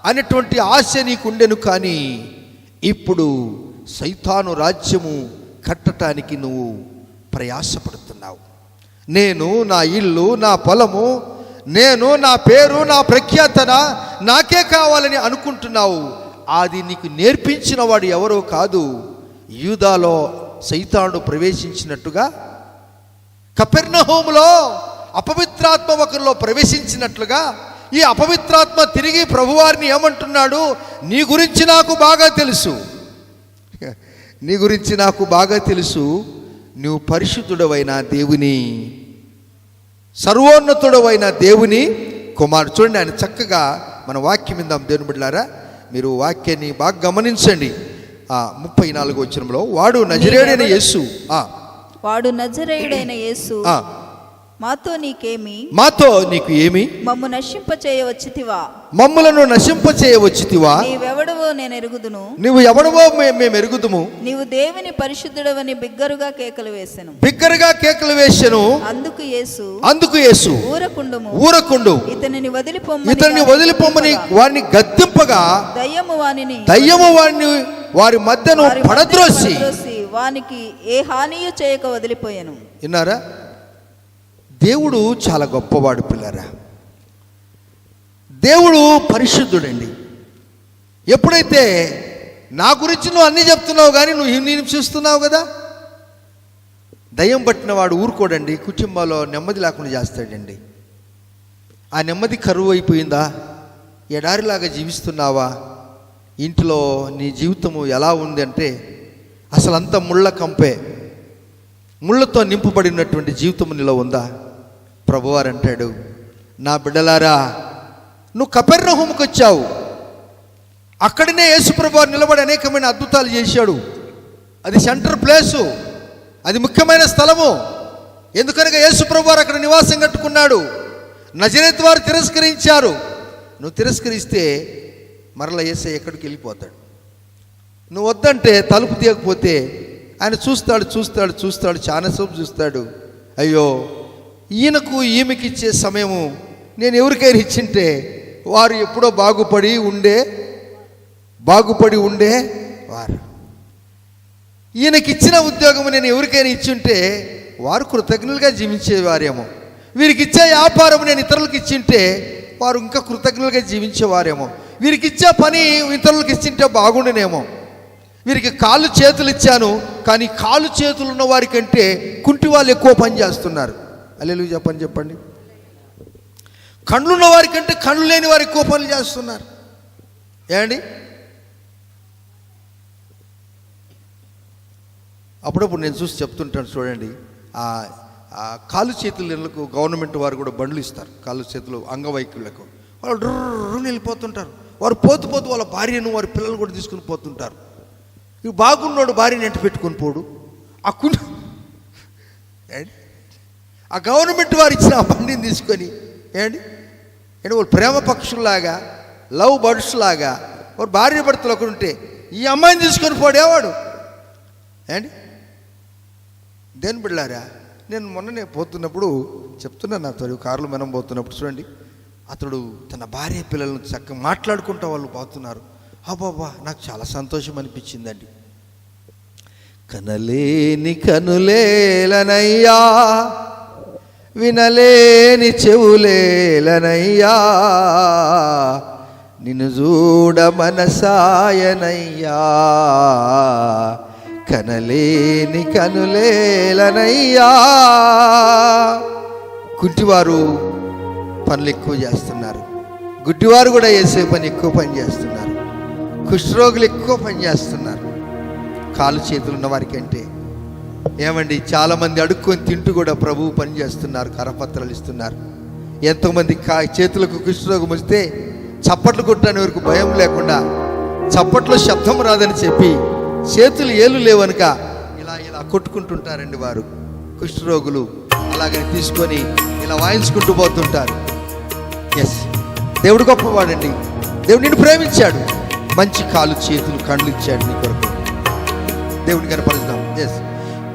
అనేటువంటి ఆశ నీకుండెను. కానీ ఇప్పుడు సైతాను రాజ్యము కట్టడానికి నువ్వు ప్రయాసపడుతున్నావు. నేను నా ఇల్లు, నా పొలము, నేను నా పేరు, నా ప్రఖ్యాతన నాకే కావాలని అనుకుంటున్నావు. అది నీకు నేర్పించిన వాడు ఎవరో కాదు, యూదాలో సైతానుడు ప్రవేశించినట్టుగా కపెర్నహూములో అపవిత్రాత్మ ఒకరిలో ప్రవేశించినట్లుగా ఈ అపవిత్రాత్మ తిరిగి ప్రభువారిని ఏమంటున్నాడు, నీ గురించి నాకు బాగా తెలుసు, నీ గురించి నాకు బాగా తెలుసు, నువ్వు పరిశుద్ధుడవైన దేవుని, సర్వోన్నతుడవైన దేవుని కుమారుడు. చూడండి, ఆయన చక్కగా మన వాక్యం విందాం. దేవుని బిడ్డలారా, మీరు వాక్యాన్ని బాగా గమనించండి. 34వ వచనంలో వాడు నజరేయుడైన యేసు, వాడు నజరేయుడైన యేసు మాతో నీకేమి, మాతో నీకు ఏమి, మమ్ము నశింపచేయవచ్చితివా, మమ్ములను నశింపచేయవచ్చితివా, నీవెవడవో నేను ఎరుగుదును, నువ్వు ఎవడవో మేము ఎరుగుదుము, నీవు దేవుని పరిశుద్ధుడవని బిగ్గరుగా కేకలు వేసెను, బిగ్గరగా కేకలు వేసెను. అందుకు యేసు ఊరకుండు, ఇతనిని వదిలిపోమని వారిని గద్దింపగా దయ్యము వారిని వారి మధ్యను పడద్రోసి వానికి ఏ హానియు చేయక వదిలిపోయాను. విన్నారా? దేవుడు చాలా గొప్పవాడు పిల్లరా. దేవుడు పరిశుద్ధుడండి. ఎప్పుడైతే నా గురించి నువ్వు అన్నీ చెప్తున్నావు కానీ నువ్వు నేను చూస్తున్నావు కదా, దయ్యం పట్టిన వాడు ఊరుకోడండి, కుటుంబంలో నెమ్మది లేకుండా చేస్తాడండి. ఆ నెమ్మది కరువు అయిపోయిందా, ఎడారిలాగా జీవిస్తున్నావా, ఇంట్లో నీ జీవితము ఎలా ఉంది అంటే అసలు అంత ముళ్ళ కంపే, ముళ్ళతో నింపబడినటువంటి జీవితం నీలో ఉందా? ప్రభువారు అంటాడు, నా బిడ్డలారా, నువ్వు కపెర్నహూముకు వచ్చావు, అక్కడనే యేసు ప్రభువారు నిలబడి అనేకమైన అద్భుతాలు చేశాడు. అది సెంటర్ ప్లేసు, అది ముఖ్యమైన స్థలము. ఎందుకనగా యేసు ప్రభువారు అక్కడ నివాసం కట్టుకున్నాడు. నజరేతు వారు తిరస్కరించారు. నువ్వు తిరస్కరిస్తే మరలా యేసయ్య ఎక్కడికి వెళ్ళిపోతాడు. నువ్వు వద్దంటే తలుపు తీయకపోతే ఆయన చూస్తాడు, చాలాసేపు చూస్తాడు. అయ్యో, ఈయనకు ఈమెకి ఇచ్చే సమయము నేను ఎవరికైనా ఇచ్చింటే వారు ఎప్పుడో బాగుపడి ఉండే వారు, ఈయనకి ఇచ్చిన ఉద్యోగము నేను ఎవరికైనా ఇచ్చింటే వారు కృతజ్ఞులుగా జీవించేవారేమో, వీరికి ఇచ్చే వ్యాపారం నేను ఇతరులకు ఇచ్చింటే వారు ఇంకా కృతజ్ఞులుగా జీవించేవారేమో, వీరికి ఇచ్చే పని ఇతరులకు ఇచ్చింటే బాగుండేనేమో, వీరికి కాళ్ళు చేతులు ఇచ్చాను కానీ కాళ్ళు చేతులు ఉన్న వారికంటే కుంటి వాళ్ళు ఎక్కువ పని చేస్తున్నారు. హల్లెలూయా చెప్పండి. కళ్ళున్న వారికంటే కళ్ళు లేని వారు ఎక్కువ పనులు చేస్తున్నారు. ఏమండి? అప్పుడప్పుడు నేను చూసి చెప్తుంటాను చూడండి, ఆ కాళ్ళు చేతులకు గవర్నమెంట్ వారు కూడా బండ్లు ఇస్తారు, కాళ్ళు చేతులు అంగవైకల్యులకు. వాళ్ళు డ్రర్రుని వెళ్ళిపోతుంటారు. వారు పోతూ వాళ్ళ భార్యను వారి పిల్లలు కూడా తీసుకుని పోతుంటారు. ఇవి బాగున్నాడు భార్యని ఎంట పెట్టుకొని పోడు. ఆ గవర్నమెంట్ వారు ఇచ్చిన ఆ బండిని తీసుకొని ఏంటి వాళ్ళు ప్రేమ పక్షుల్లాగా, లవ్ బర్డ్స్ లాగా వారు భార్య భర్తలు ఒకరు ఉంటే ఈ అమ్మాయిని తీసుకొని పోడేవాడు. ఏంటి దేని బిడ్డారా, నేను మొన్ననే పోతున్నప్పుడు చెప్తున్నా, నాతో కారులో మనం పోతున్నప్పుడు చూడండి, అతడు తన భార్య పిల్లలను చక్కగా మాట్లాడుకుంటూ వాళ్ళు పోతున్నారు. అబ్బాబా, నాకు చాలా సంతోషం అనిపించిందండి. కనలేని కనులేలనయ్యా, వినలేని చెవులేలనయ్యా, నిన్ను చూడ మనసాయనయ్యా, కనలేని కనులేలనయ్యా. కుంటివారు పనులు ఎక్కువ చేస్తున్నారు, గుడ్డివారు కూడా చేసే పని ఎక్కువ పని చేస్తున్నారు, కుష్ఠరోగులు ఎక్కువ పని చేస్తున్నారు కాలు చేతులు ఉన్న వారికి అంటే. ఏమండి, చాలామంది అడుక్కొని తింటూ కూడా ప్రభువు పని చేస్తున్నారు, కరపత్రాలు ఇస్తున్నారు. ఎంతోమంది చేతులకు కుష్ఠరోగం వస్తే చప్పట్లు కొట్టడానికి వరకు భయం లేకుండా, చప్పట్లో శబ్దం రాదని చెప్పి చేతులు ఏలు లేవనుక ఇలా కొట్టుకుంటుంటారండి వారు కుష్ఠరోగులు. అలాగని తీసుకొని ఇలా వాయించుకుంటూ పోతుంటారు. ఎస్, దేవుడు గొప్పవాడండి. దేవుడు నిన్ను ప్రేమించాడు, మంచి కాలు చేతులు కళ్ళు ఇచ్చాడు నీ కొరకు. దేవుడిని కనపరుద్దాం. ఎస్,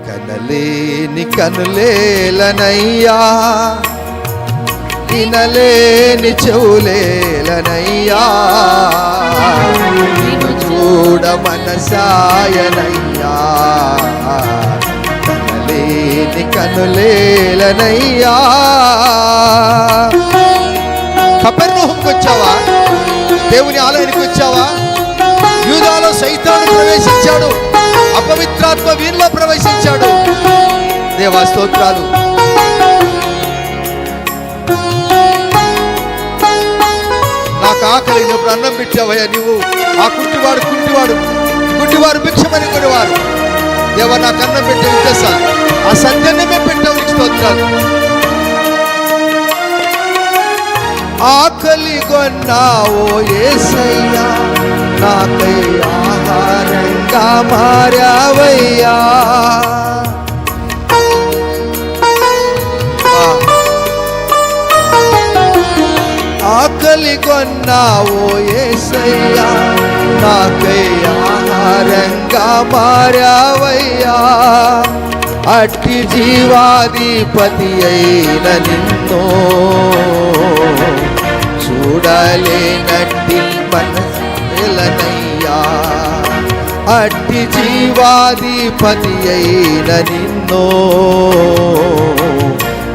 కనలేని కనులేలనయ్యా, వినలేని చెవులేలనయ్యా, నిన్ను చూడ మనసాయనయ్యా, కనలేని కనులేలనయ్యా. కపెర్నహూముకు వచ్చావా? దేవుని ఆలయానికి వచ్చావా? యూదాలో సైతాను ప్రవేశించాడు, అపవిత్రాత్మ వీరిలో ప్రవేశించాడు. దేవా స్తోత్రాలు. నాకు ఆకలినప్పుడు అన్నం పెట్టావయ్యా నువ్వు. ఆ గుడ్డివారు భిక్షమని కొనేవారు. దేవా నాకు అన్నం పెట్టే ఉద్దేశం ఆ సత్యాన్నమే పెట్టావు, నీకు స్తోత్రాలు. ఆకలి కొన్నావో యేసయ్యా, నాకై ఆహారంగా మారావయ్యా. ఆకలి కొన్నావో యేసయ్యా, నాకై ఆహారంగా మారావయ్యా. అట్టి జీవాధిపతి అయిన నిన్నో చూడలేనట్టి మనసులనయ్యా. అట్టి జీవాధిపతి అయిన నిన్నో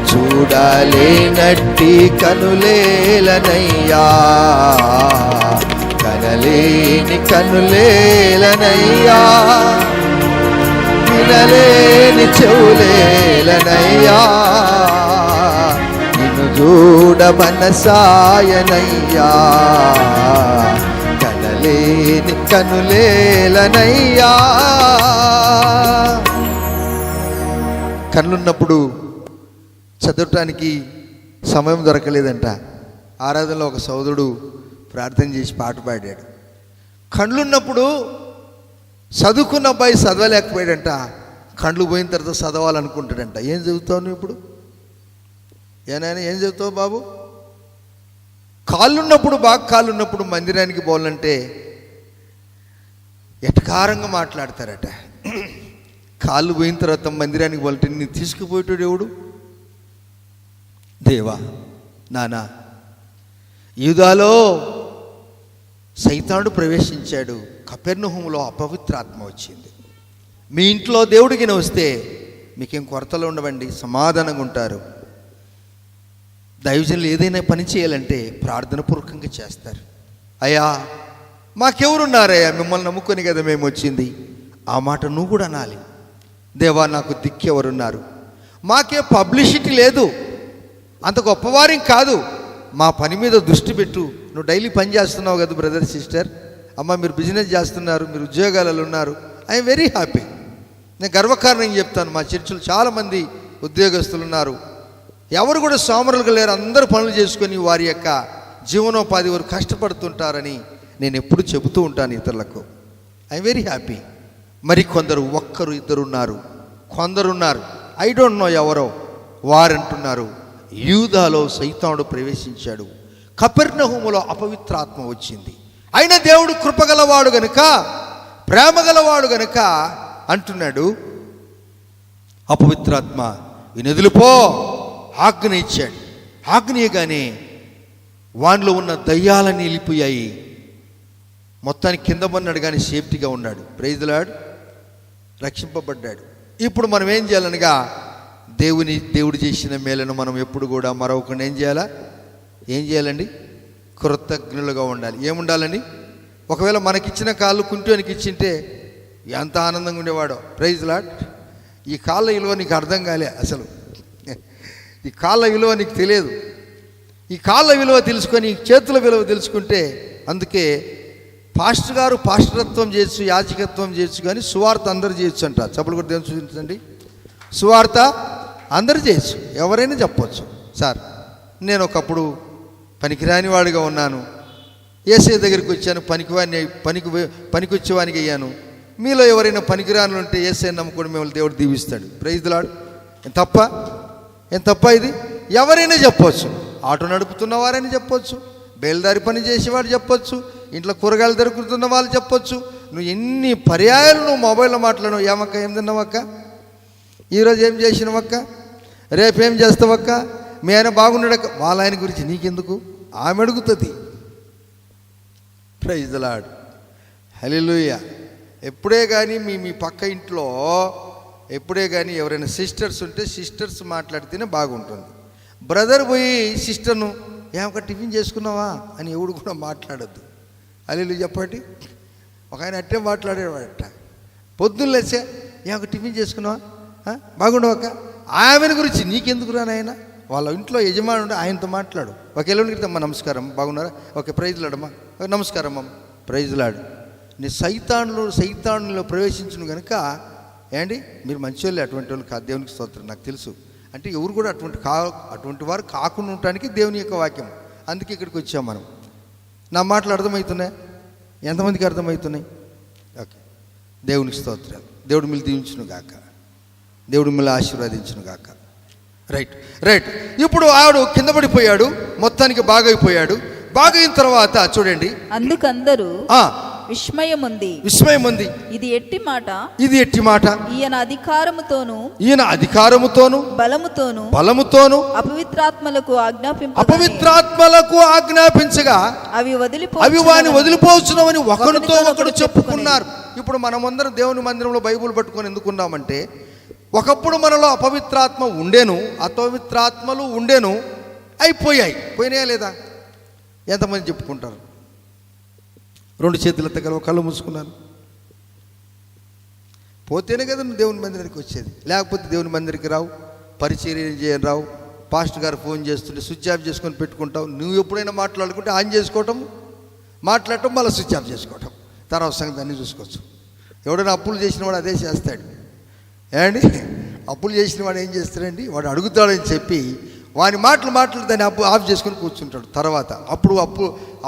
చూడలేనట్టి కనులేలనయ్యా, కనలేని కనులేలనయ్యా, వినలేని చెవులేలనయ్యా, నిన్ను చూడ మనసాయనయ్యా, కనలేని కనులేలనయ్యా. కళ్ళున్నప్పుడు చదవటానికి సమయం దొరకలేదంట. ఆరాధనలో ఒక సోదరుడు ప్రార్థన చేసి పాట పాడాడు. కళ్ళున్నప్పుడు చదువుకున్న అబ్బాయి చదవలేకపోయాడంట. కళ్ళు పోయిన తర్వాత చదవాలనుకుంటాడంట. ఏం చదువుతావు నువ్వు ఇప్పుడు? ఏనాయన ఏం చదువుతావు బాబు? కాళ్ళున్నప్పుడు, బాగా కాళ్ళున్నప్పుడు మందిరానికి పోవాలంటే ఎటకారంగా మాట్లాడతారట. కాళ్ళు పోయిన తర్వాత మందిరానికి పోవాలంటే నేను తీసుకుపోయేటాడు ఎవడు? దేవా నానా, యూదాలో సైతానుడు ప్రవేశించాడు, కపెర్నహూములో అపవిత్రాత్మ వచ్చింది. మీ ఇంట్లో దేవుడికి వస్తే మీకేం కొరతలు ఉండవండి, సమాధానంగా ఉంటారు. దైవజనులు ఏదైనా పని చేయాలంటే ప్రార్థన పూర్వకంగా చేస్తారు. అయ్యా మాకెవరున్నారయ్యా, మిమ్మల్ని నమ్ముకొని కదా మేము వచ్చింది. ఆ మాట నువ్వు కూడా అనాలి. దేవా నాకు దిక్కెవరున్నారు, మాకే పబ్లిసిటీ లేదు, అంత గొప్పవారేం కాదు, మా పని మీద దృష్టి పెట్టు. నువ్వు డైలీ పని చేస్తున్నావు కదా బ్రదర్ సిస్టర్, అమ్మ మీరు బిజినెస్ చేస్తున్నారు, మీరు ఉద్యోగాలలో ఉన్నారు. I'm very happy. నేను గర్వకారణం చెప్తాను, మా చర్చిలో చాలామంది ఉద్యోగస్తులు ఉన్నారు. ఎవరు కూడా సోమరులుగా లేరు, అందరూ పనులు చేసుకొని వారి యొక్క జీవనోపాధి వరకు కష్టపడుతుంటారని నేను ఎప్పుడు చెబుతూ ఉంటాను ఇతరులకు. I'm very happy. మరి కొందరు ఒక్కరు ఇద్దరు ఉన్నారు, కొందరున్నారు ఐ డోంట్ నో ఎవరో, వారంటున్నారు యూదాలో సైతానుడు ప్రవేశించాడు, కపెర్నహూములో అపవిత్రాత్మ వచ్చింది. అయినా దేవుడు కృపగలవాడు గనుక, ప్రేమగలవాడు గనుక అంటున్నాడు, అపవిత్రాత్మ ఈ నదులు పో, ఆజ్ఞ ఇచ్చాడు. ఆజ్ఞయగానే వానిలో ఉన్న దయ్యాలని వెళ్ళిపోయాయి. మొత్తానికి కింద పడినాడు కానీ సేఫ్టీగా ఉన్నాడు. ప్రైజ్ ది లార్డ్, రక్షింపబడ్డాడు. ఇప్పుడు మనం ఏం చేయాలనగా, దేవుడు చేసిన మేలను మనం ఎప్పుడు కూడా మరొకరిని ఏం చేయాలండి? కృతజ్ఞులుగా ఉండాలి. ఏముండాలండి? ఒకవేళ మనకిచ్చిన కాళ్ళు కుంటోనికి ఇచ్చింటే ఎంత ఆనందంగా ఉండేవాడో. Praise the lord. ఈ కాళ్ళ విలువ నీకు అర్థం కాలే అసలు. ఈ కాళ్ళ విలువ నీకు తెలియదు. ఈ కాళ్ళ విలువ తెలుసుకొని చేతుల విలువ తెలుసుకుంటే, అందుకే పాస్టర్ గారు పాస్టరత్వం చేయొచ్చు, యాజకత్వం చేయొచ్చు, కానీ సువార్త అందరూ చేయొచ్చు అంట. చప్పలు కూడా దేవుని చూపించండి. సువార్త అందరూ చేయొచ్చు, ఎవరైనా చెప్పొచ్చు. సార్ నేను ఒకప్పుడు పనికిరాని వాడిగా ఉన్నాను, యేసయ్య దగ్గరికి వచ్చాను, పనికి వచ్చేవానికి అయ్యాను. మీలో ఎవరైనా పనికిరానులు ఉంటే యేసయ్యని నమ్ముకొని మిమ్మల్ని దేవుడు దీవిస్తాడు. Praise the Lord. ఏం తప్ప ఇది? ఎవరైనా చెప్పొచ్చు. ఆటో నడుపుతున్న వారైనా చెప్పొచ్చు, బేల్దారి పని చేసేవాడు చెప్పొచ్చు, ఇంట్లో కూరగాయలు దొరుకుతున్న వాళ్ళు చెప్పొచ్చు. నువ్వు ఎన్ని పర్యాయాలు నువ్వు మొబైల్లో మాట్లాడవు. ఏమక్క ఏం తిన్నావక్క? ఈరోజు ఏం చేసినవక్క, రేపేం చేస్తావక్క, మీ ఆయన బాగున్నాడక్క, వాళ్ళ ఆయన గురించి నీకెందుకు, ఆమె అడుగుతుంది. ప్రైజ్ ది లార్డ్, హల్లెలూయా. ఎప్పుడే కానీ మీ పక్క ఇంట్లో ఎప్పుడే కానీ ఎవరైనా సిస్టర్స్ ఉంటే సిస్టర్స్ మాట్లాడితేనే బాగుంటుంది. బ్రదర్ పోయి సిస్టర్ను ఏమొక టిఫిన్ చేసుకున్నావా అని ఎవడు కూడా మాట్లాడద్దు. హల్లెలూయా చెప్పండి. ఒక ఆయన అట్టే మాట్లాడేవాడట, పొద్దున్న లేచే ఏమొక టిఫిన్ చేసుకున్నావా, బాగుండవక్క, ఆమెను గురించి నీకెందుకు రానాయన, వాళ్ళ ఇంట్లో యజమాని ఉంటే ఆయనతో మాట్లాడు. ఒక ఎల్లుండి క్రితం నమస్కారం బాగున్నారా, ఓకే ప్రైజ్ లాడమ్మా, నమస్కారం అమ్మ ప్రైజ్ లాడు. నీ సైతానులో ప్రవేశించును కనుక ఏంటి మీరు మంచివాళ్ళే, అటువంటి వాళ్ళు కాదు, దేవునికి స్తోత్రం. నాకు తెలుసు అంటే ఎవరు కూడా అటువంటి వారు కాకుండా ఉండటానికి దేవుని యొక్క వాక్యం. అందుకే ఇక్కడికి వచ్చాం మనం. నా మాటలు అర్థమవుతున్నాయి, ఎంతమందికి అర్థమవుతున్నాయి? ఓకే, దేవునికి స్తోత్రాలు. దేవుడు మిమ్మల్ని దీవించును గాక, దేవుడు మిమ్మల్ని ఆశీర్వదించును గాక. రైట్. ఇప్పుడు ఆవిడ కింద పడిపోయాడు, మొత్తానికి బాగైపోయాడు. బాగైన తర్వాత చూడండి, అందుకందరూ విస్మయం ఉంది. ఇది ఎట్టి మాట, ఈయన అధికారముతోను బలముతోను అపవిత్రాత్మలకు ఆజ్ఞాపించగా అవి వాని వదిలిపోవచ్చునని ఒకరితో ఒకడు చెప్పుకున్నారు. ఇప్పుడు మనమందరం దేవుని మందిరంలో బైబుల్ పట్టుకొని ఎందుకున్నామంటే, ఒకప్పుడు మనలో అపవిత్రాత్మలు ఉండేను, పోయినాయా లేదా? ఎంతమంది చెప్పుకుంటారు? 2 చేతుల దగ్గర కళ్ళు మూసుకున్నాను. పోతేనే కదా నువ్వు దేవుని మందిరానికి వచ్చేది, లేకపోతే దేవుని మందిరికి రావు, పరిచర్య చేయని రావు. పాస్టర్ గారు ఫోన్ చేస్తుంటే స్విచ్ ఆఫ్ చేసుకొని పెట్టుకుంటావు. నువ్వు ఎప్పుడైనా మాట్లాడుకుంటే ఆన్ చేసుకోవటం, మాట్లాడటం, మళ్ళీ స్విచ్ ఆఫ్ చేసుకోవటం, తర్వాత సంగతి అన్నీ చూసుకోవచ్చు. ఎవడైనా అప్పులు చేసిన వాడు అదే చేస్తాడు. ఏమండి, అప్పులు చేసిన వాడు ఏం చేస్తాడండి, వాడు అడుగుతాడని చెప్పి వాని మాటలు దాన్ని ఆఫ్ చేసుకొని కూర్చుంటాడు. తర్వాత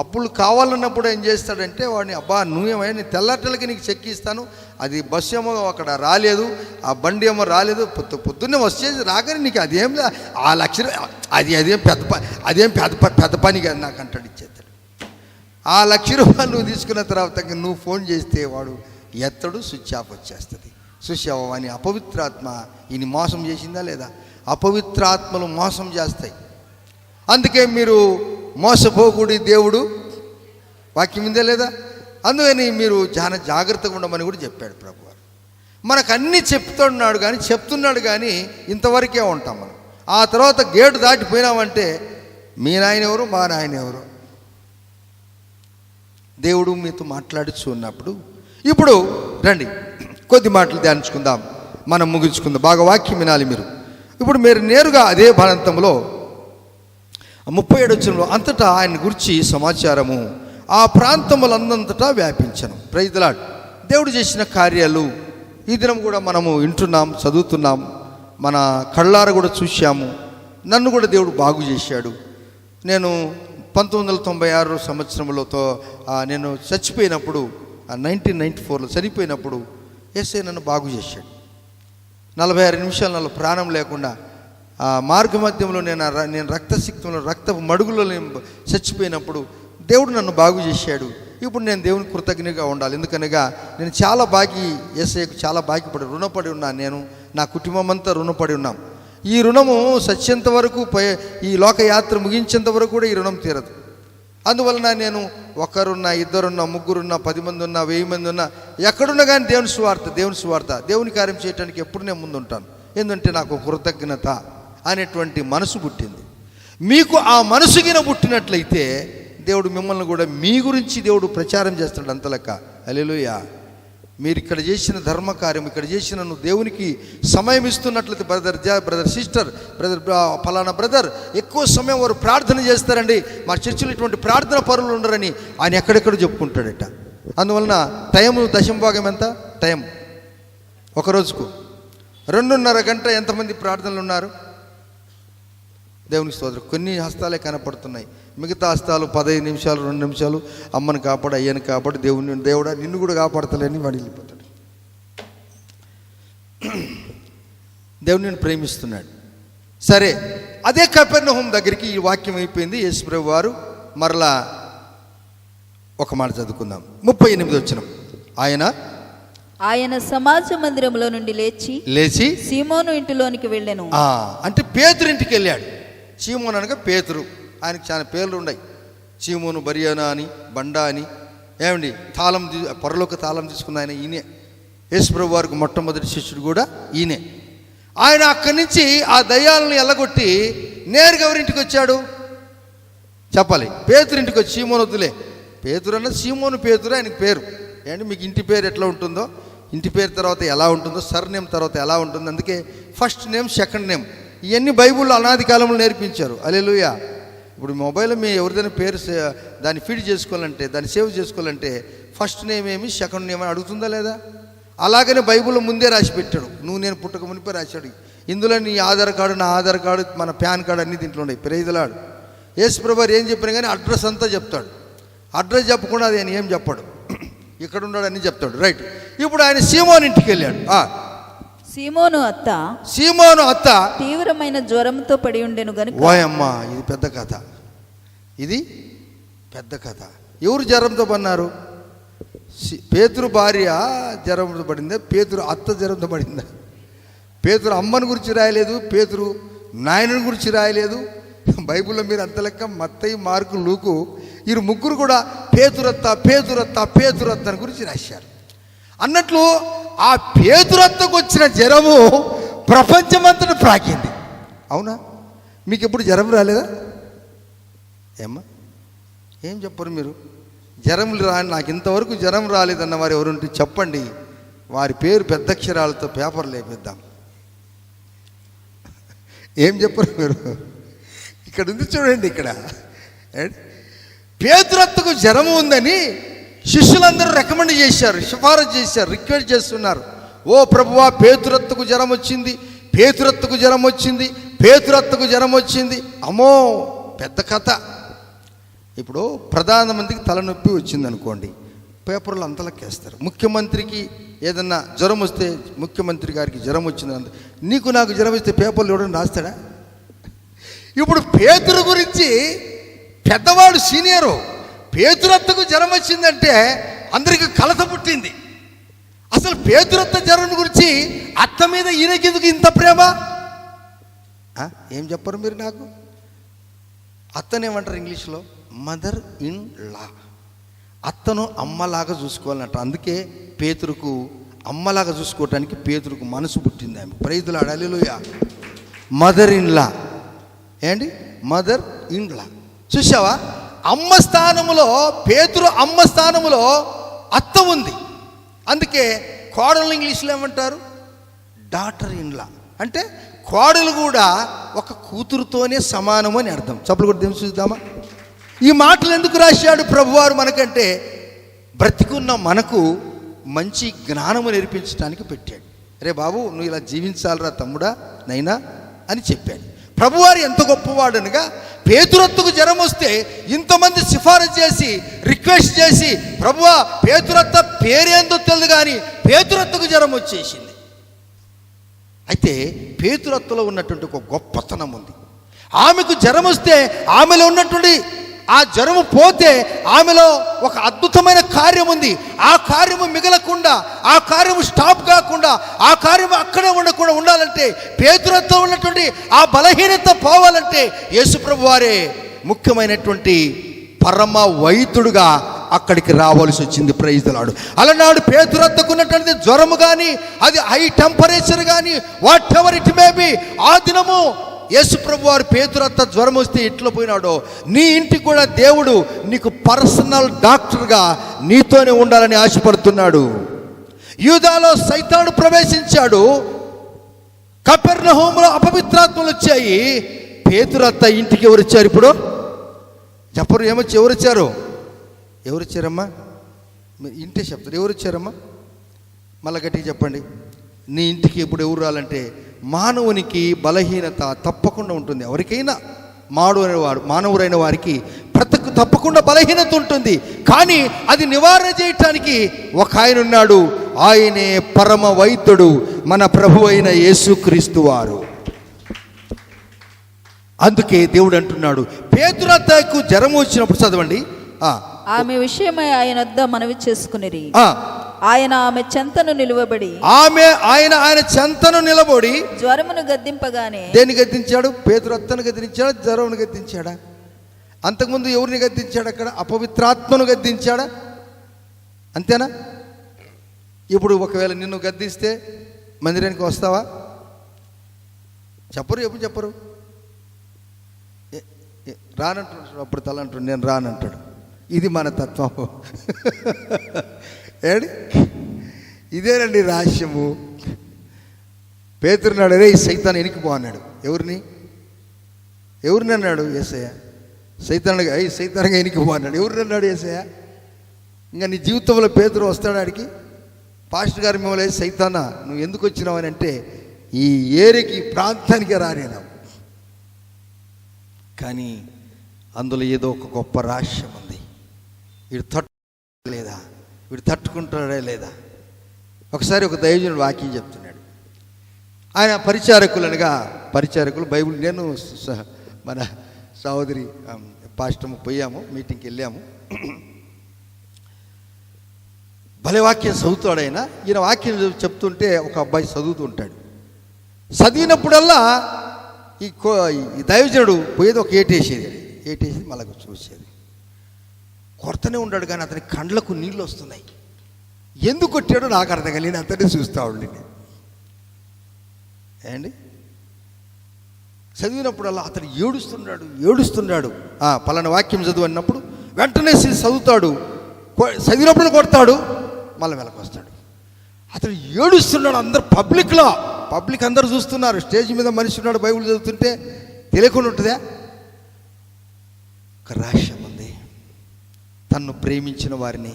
అప్పులు కావాలన్నప్పుడు ఏం చేస్తాడంటే వాడిని, నువ్వేమైనా నేను తెల్లటలకి నీకు చెక్ ఇస్తాను, అది బస్సు ఏమో అక్కడ రాలేదు, ఆ బండి ఏమో రాలేదు, పొద్దున్నే వచ్చేసి రాగానే నీకు అదేం ఆ లక్ష అదేం పెద్ద పని కాదు నాకు అంటాడు, ఇచ్చేస్తాడు. ఆ ₹1,00,000 నువ్వు తీసుకున్న తర్వాత నువ్వు ఫోన్ చేస్తే వాడు ఎత్తడు, స్విచ్ ఆఫ్ వచ్చేస్తుంది. చూసావా, అని అపవిత్రాత్మ ఈయన మోసం చేసిందా లేదా? అపవిత్రాత్మలు మోసం చేస్తాయి. అందుకే మీరు మోసపోకూడి దేవుడు వాక్యం ఉందే లేదా? అందుకని మీరు చాలా జాగ్రత్తగా ఉండమని కూడా చెప్పాడు ప్రభువారు. మనకు అన్నీ చెప్తున్నాడు కానీ ఇంతవరకే ఉంటాం మనం. ఆ తర్వాత గేటు దాటిపోయినామంటే మీ నాయన ఎవరు, మా నాయన ఎవరు? దేవుడు మీతో మాట్లాడుచు ఉన్నప్పుడు ఇప్పుడు రండి కొద్ది మాటలు ధ్యానించుకుందాం, మనం ముగించుకుందాం. బాగా వాక్యం వినాలి మీరు. ఇప్పుడు మీరు నేరుగా అదే భారతంలో 37వ వచనంలో అంతటా ఆయన గురించి సమాచారము ఆ ప్రాంతములందంతటా వ్యాపించను. Praise the lord. దేవుడు చేసిన కార్యాలు ఈ దినం కూడా మనము వింటున్నాం, చదువుతున్నాం, మన కళ్ళార కూడా చూశాము. నన్ను కూడా దేవుడు బాగు చేశాడు. నేను 1996 సంవత్సరంలో నేను చచ్చిపోయినప్పుడు 1994లో చనిపోయినప్పుడు యేసయ్య నన్ను బాగు చేశాడు. 46 నిమిషాలు నాలో ప్రాణం లేకుండా మార్గ మధ్యంలో నేను రక్తసిక్తంలో రక్తపు మడుగులో చచ్చిపోయినప్పుడు దేవుడు నన్ను బాగు చేశాడు. ఇప్పుడు నేను దేవునికి కృతజ్ఞగా ఉండాలి. ఎందుకనగా నేను చాలా యేసయ్యకు చాలా రుణపడి ఉన్నాను. నేను నా కుటుంబం అంతా రుణపడి ఉన్నాం. ఈ రుణము సత్యంత వరకు, ఈ లోకయాత్ర ముగించేంత వరకు కూడా ఈ రుణం తీరదు. అందువలన నేను ఒకరున్నా, ఇద్దరున్నా, ముగ్గురున్నా, 10 మంది ఉన్నా, 1000 మంది ఉన్నా, ఎక్కడున్నా కానీ దేవుని సువార్త దేవుని కార్యం చేయడానికి ఎప్పుడు నేను ముందుంటాను. ఎందుకంటే నాకు కృతజ్ఞత అనేటువంటి మనసు పుట్టింది. మీకు ఆ మనసుగిన పుట్టినట్లయితే దేవుడు మిమ్మల్ని కూడా మీ గురించి దేవుడు ప్రచారం చేస్తాడు అంతలెక్క. హల్లెలూయా. మీరు ఇక్కడ చేసిన ధర్మకార్యం, ఇక్కడ చేసిన నువ్వు దేవునికి సమయం ఇస్తున్నట్లయితే బ్రదర్ సిస్టర్, ఫలానా బ్రదర్ ఎక్కువ సమయం వారు ప్రార్థన చేస్తారండి, మా చర్చిలో ఇటువంటి ప్రార్థన పరులు ఉండరని ఆయన ఎక్కడెక్కడ చెప్పుకుంటాడట. అందువలన టైము దశంభాగం ఎంత టైం? ఒక రోజుకు 2.5 గంట ఎంతమంది ప్రార్థనలు ఉన్నారు? దేవునికి స్తోత్రం. కొన్ని హస్తాలే కనపడుతున్నాయి, మిగతా హస్తాలు 15 నిమిషాలు, 2 నిమిషాలు, అమ్మని కాపాడు, అయ్యని కాపాడు, దేవుడా నిన్ను కూడా కాపాడతలేని వాడు వెళ్ళిపోతాడు. దేవుడు నిన్ను ప్రేమిస్తున్నాడు. సరే, అదే కపెర్నహూం దగ్గరికి ఈ వాక్యం అయిపోయింది. యేసు ప్రభువు వారు మరలా ఒక మాట చదువుకుందాం. 38వ వచనం. ఆయన ఆయన సమాజ మందిరంలో నుండి లేచి సీమోను ఇంటిలోనికి వెళ్ళెను. అంటే పేతురు ఇంటికి వెళ్ళాడు. సీమోను అనగా పేతురు. ఆయనకు చాలా పేర్లు ఉన్నాయి. సీమోను బరియానా అని, బండా అని. ఏమండి, పరలోక తాళం తీసుకున్న ఆయన ఈయనే. యేసుప్రభు వారికి మొట్టమొదటి శిష్యుడు కూడా ఈయనే. ఆయన అక్కడి నుంచి ఆ దయ్యాలను ఎల్లగొట్టి నేరుగా ఎవరింటికి వచ్చాడు చెప్పాలి? పేతురు ఇంటికి వచ్చి. సీమోను వద్దులే, పేతురు అన్న సీమోను పేతురు ఆయనకి పేరు. ఏంటి మీకు ఇంటి పేరు ఎట్లా ఉంటుందో, ఇంటి పేరు తర్వాత ఎలా ఉంటుందో, సర్నేమ్ తర్వాత ఎలా ఉంటుందో, అందుకే ఫస్ట్ నేమ్ సెకండ్ నేమ్ ఇవన్నీ బైబిల్లో అనాది కాలంలో నేర్పించారు. హల్లెలూయా. ఇప్పుడు మొబైల్లో మీ ఎవరిదైనా పేరు దాన్ని ఫీడ్ చేసుకోవాలంటే, దాన్ని సేవ్ చేసుకోవాలంటే ఫస్ట్ నేమ్ ఏమి సెకండ్ నేమ్ అని అడుగుతుందా లేదా? అలాగనే బైబిల్లో ముందే రాసి పెట్టాడు. నేను పుట్టక మునిపే రాశాడు. ఇందులో నీ ఆధార్ కార్డు, నా ఆధార్ కార్డు, మన పాన్ కార్డు అన్నీ దీంట్లో ఉన్నాయి. ప్రైజ్లాడు. యేసుప్రభు ఏం చెప్పినా కానీ అడ్రస్ అంతా చెప్తాడు. అడ్రస్ చెప్పకుండా అది ఆయన ఏం చెప్పాడు, ఇక్కడ ఉన్నాడు అని చెప్తాడు. రైట్. ఇప్పుడు ఆయన సీమోను ఇంటికి వెళ్ళాడు. సీమోను అత్త తీవ్రమైన జ్వరంతో పడి ఉండెను గనుక. ఓయమ్మా, ఇది పెద్ద కథ. ఇది పెద్ద కథ. ఎవరు జ్వరంతో పడినారు? పేతురు భార్య జ్వరంతో పడిందా? పేతురు అత్త జ్వరంతో పడిందా? పేతురు అమ్మని గురించి రాయలేదు, పేతురు నాయనని గురించి రాయలేదు. బైబిల్లో మీరు అంత లెక్క మత్తయి, మార్కు, లూకు వీరు ముగ్గురు కూడా పేతురత్త గురించి రాశారు. అన్నట్లు ఆ పేతురత్తకు వచ్చిన జ్వరము ప్రపంచమంతటా ప్రాకింది. అవునా? మీకు ఎప్పుడు జ్వరం రాలేదా? ఏమ్మా, ఏం చెప్పరు మీరు? జ్వరం రాని, నాకు ఇంతవరకు జ్వరం రాలేదన్న వారు ఎవరుంటే చెప్పండి. వారి పేరు పెద్ద అక్షరాలతో పేపర్ లేపిద్దాం. ఏం చెప్పరు మీరు? ఇక్కడ ఉంది చూడండి. ఇక్కడ పేతురత్తకు జ్వరము ఉందని శిష్యులందరూ రికమెండ్ చేశారు, సిఫారసు చేశారు, రిక్వెస్ట్ చేస్తున్నారు. ఓ ప్రభువా, పేతురత్తకు జ్వరం వచ్చింది, పేతురత్తకు జ్వరం వచ్చింది, పేతురత్తకు జ్వరం వచ్చింది. అమ్మో, పెద్ద కథ. ఇప్పుడు ప్రధానమంత్రికి తలనొప్పి వచ్చింది అనుకోండి, పేపర్లు అంతలకేస్తారు. ముఖ్యమంత్రికి ఏదన్నా జ్వరం వస్తే, ముఖ్యమంత్రి గారికి జ్వరం వచ్చింది, నీకు నాకు జ్వరం వస్తే పేపర్లు ఎవడని రాస్తాడా? ఇప్పుడు పేతురు గురించి పెద్దవాడు సీనియరు, పేతురత్తకు జ్వరం వచ్చిందంటే అందరికి కలత పుట్టింది. అసలు పేతురత్త జ్వరం గురించి అత్త మీద ఈయనకెందుకు ఇంత ప్రేమ? ఏం చెప్పరు మీరు నాకు? అత్తనేమంటారు ఇంగ్లీష్లో? Mother in law. అత్తను అమ్మలాగా చూసుకోవాలంట. అందుకే పేతురుకు అమ్మలాగా చూసుకోవటానికి పేతురుకు మనసు పుట్టింది. ఆమె ప్రైజులాడు. హల్లెలూయా. Mother in law. ఏంటి? Mother in law. చూసావా? అమ్మ స్థానములో, పేతురు అమ్మ స్థానములో అత్త ఉంది. అందుకే కోడలు ఇంగ్లీష్లో ఏమంటారు? Daughter in law. అంటే కోడలు కూడా ఒక కూతురుతోనే సమానం అని అర్థం. చప్పుడు కూడా చూద్దామా? ఈ మాటలు ఎందుకు రాశాడు ప్రభువారు మనకంటే, బ్రతికున్న మనకు మంచి జ్ఞానము నేర్పించడానికి పెట్టాడు. రే బాబు, నువ్వు ఇలా జీవించాలరా తమ్ముడా, నైనా అని చెప్పాడు. ప్రభువారు ఎంత గొప్పవాడనగా, పేతురత్తకు జ్వరం వస్తే ఇంతమంది సిఫారసు చేసి, రిక్వెస్ట్ చేసి, ప్రభువా పేతురత్త పేరేందో తెలియదు కానీ పేతురత్తకు జ్వరం వచ్చేసింది. అయితే పేతురత్తలో ఉన్నటువంటి ఒక గొప్పతనం ఉంది. ఆమెకు జ్వరం వస్తే ఆమెలో ఉన్నటువంటి ఆ జ్వరము పోతే ఆమెలో ఒక అద్భుతమైన కార్యం ఉంది. ఆ కార్యము మిగలకుండా, ఆ కార్యము స్టాప్ కాకుండా, ఆ కార్యము అక్కడే ఉండకుండా ఉండాలంటే, పేతురత్తో ఉన్నటువంటి ఆ బలహీనత పోవాలంటే యేసుప్రభు వారే ముఖ్యమైనటువంటి పరమ వైద్యుడుగా అక్కడికి రావాల్సి వచ్చింది. Praise the Lord. అలనాడు పేతురత్తకు ఉన్నటువంటి జ్వరము కానీ, అది హై టెంపరేచర్ కానీ, whatever it may be, ఆ దినము యేసుప్రభు వారు పేతురత్త జ్వరం వస్తే ఎట్లా పోయినాడో, నీ ఇంటికి కూడా దేవుడు నీకు పర్సనల్ డాక్టర్గా నీతోనే ఉండాలని ఆశపడుతున్నాడు. యూదాలో సైతాను ప్రవేశించాడు, కపెర్నహూములో అపవిత్రాత్మలు వచ్చాయి. పేతురత్త ఇంటికి ఎవరు వచ్చారు? ఇప్పుడు చెప్పరు. ఎవరు వచ్చారమ్మా? మీరు ఇంటే చెప్తారు. ఎవరు వచ్చారమ్మా? మళ్ళా గట్టిగా చెప్పండి. నీ ఇంటికి ఇప్పుడు ఎవరు రాలంటే, మానవునికి బలహీనత తప్పకుండా ఉంటుంది. ఎవరికైనా మానవుడైన వారికి తప్పకుండా బలహీనత ఉంటుంది. కానీ అది నివారణ చేయటానికి ఒక ఆయన ఉన్నాడు. ఆయనే పరమ వైద్యుడు, మన ప్రభు అయిన యేసుక్రీస్తు వారు. అందుకే దేవుడు అంటున్నాడు, పేతురత్తకు జ్వరం వచ్చినప్పుడు చదవండి, ఆమె విషయమై ఆయన వద్ద మనవి చేసుకునిరి. ఆయన ఆమె చెంతను నిలువబడి ఆయన చెంతను నిలబడి జ్వరమును గద్దింపగానే. దేన్ని గద్దించాడు? పేతురత్తను గద్దించాడా? జ్వరమును గద్దించాడా? అంతకుముందు ఎవరిని గద్దించాడు? అక్కడ అపవిత్రాత్మను గద్దించాడా? అంతేనా? ఇప్పుడు ఒకవేళ నిన్ను గద్దిస్తే మందిరానికి వస్తావా? చెప్పరు, ఎప్పుడు చెప్పరు. రానంటాడు, అప్పుడు తలంటాడు నేను రానంటాడు. ఇది మన తత్వం. ఏడి ఇదేనండి రహస్యము. పేతురున్నాడు, రే సైతాన్ ఎనికిపో అన్నాడు. ఎవరిని అన్నాడు? యేసయ్య. సైతానుగా సైతాన్గా ఎనికిపో అన్నాడు. ఎవరిని అన్నాడు? యేసయ్య. ఇంకా నీ జీవితంలో పేతురు వస్తాడు ఆడికి? పాస్టర్ గారు మిమ్మల్ని సైతానా నువ్వు ఎందుకు వచ్చినావు అని అంటే, ఈ ఏరికి ప్రాంతానికి రానేనా. కానీ అందులో ఏదో ఒక గొప్ప రహస్యం ఉంది. వీడు లేదా, వీడు తట్టుకుంటాడా లేదా? ఒకసారి ఒక దైవజనుడు వాక్యం చెప్తున్నాడు. ఆయన పరిచారకులు బైబిల్, నేను మన సహోదరి పాస్టర్ పోయాము, మీటింగ్కి వెళ్ళాము. భలే వాక్యం చదువుతాడు ఆయన. ఈయన వాక్యం చెప్తుంటే ఒక అబ్బాయి చదువుతూ ఉంటాడు. చదివినప్పుడల్లా ఈ దైవజనుడు పోయేది ఒక ఏటేసి మళ్ళీ చూసేది. కొడతనే ఉన్నాడు కానీ అతని కండ్లకు నీళ్ళు వస్తున్నాయి. ఎందుకు కొట్టాడో నాకు అర్థం కాదు. నేను అతనే చూస్తా ఉండండి. ఏండి చదివినప్పుడల్లా అతను ఏడుస్తున్నాడు. పలానా వాక్యం చదువు అన్నప్పుడు వెంటనే చదువుతాడు. చదివినప్పుడు కొడతాడు, మళ్ళీ వెనక్కి వస్తాడు. అతను ఏడుస్తున్నాడు. అందరు పబ్లిక్ అందరూ చూస్తున్నారు. స్టేజ్ మీద మనిషి ఉన్నాడు, బైబిల్ చదువుతుంటే తెలియకుండా ఉంటుందా? ఒక రహస్యం ఉంది. తన్ను ప్రేమించిన వారిని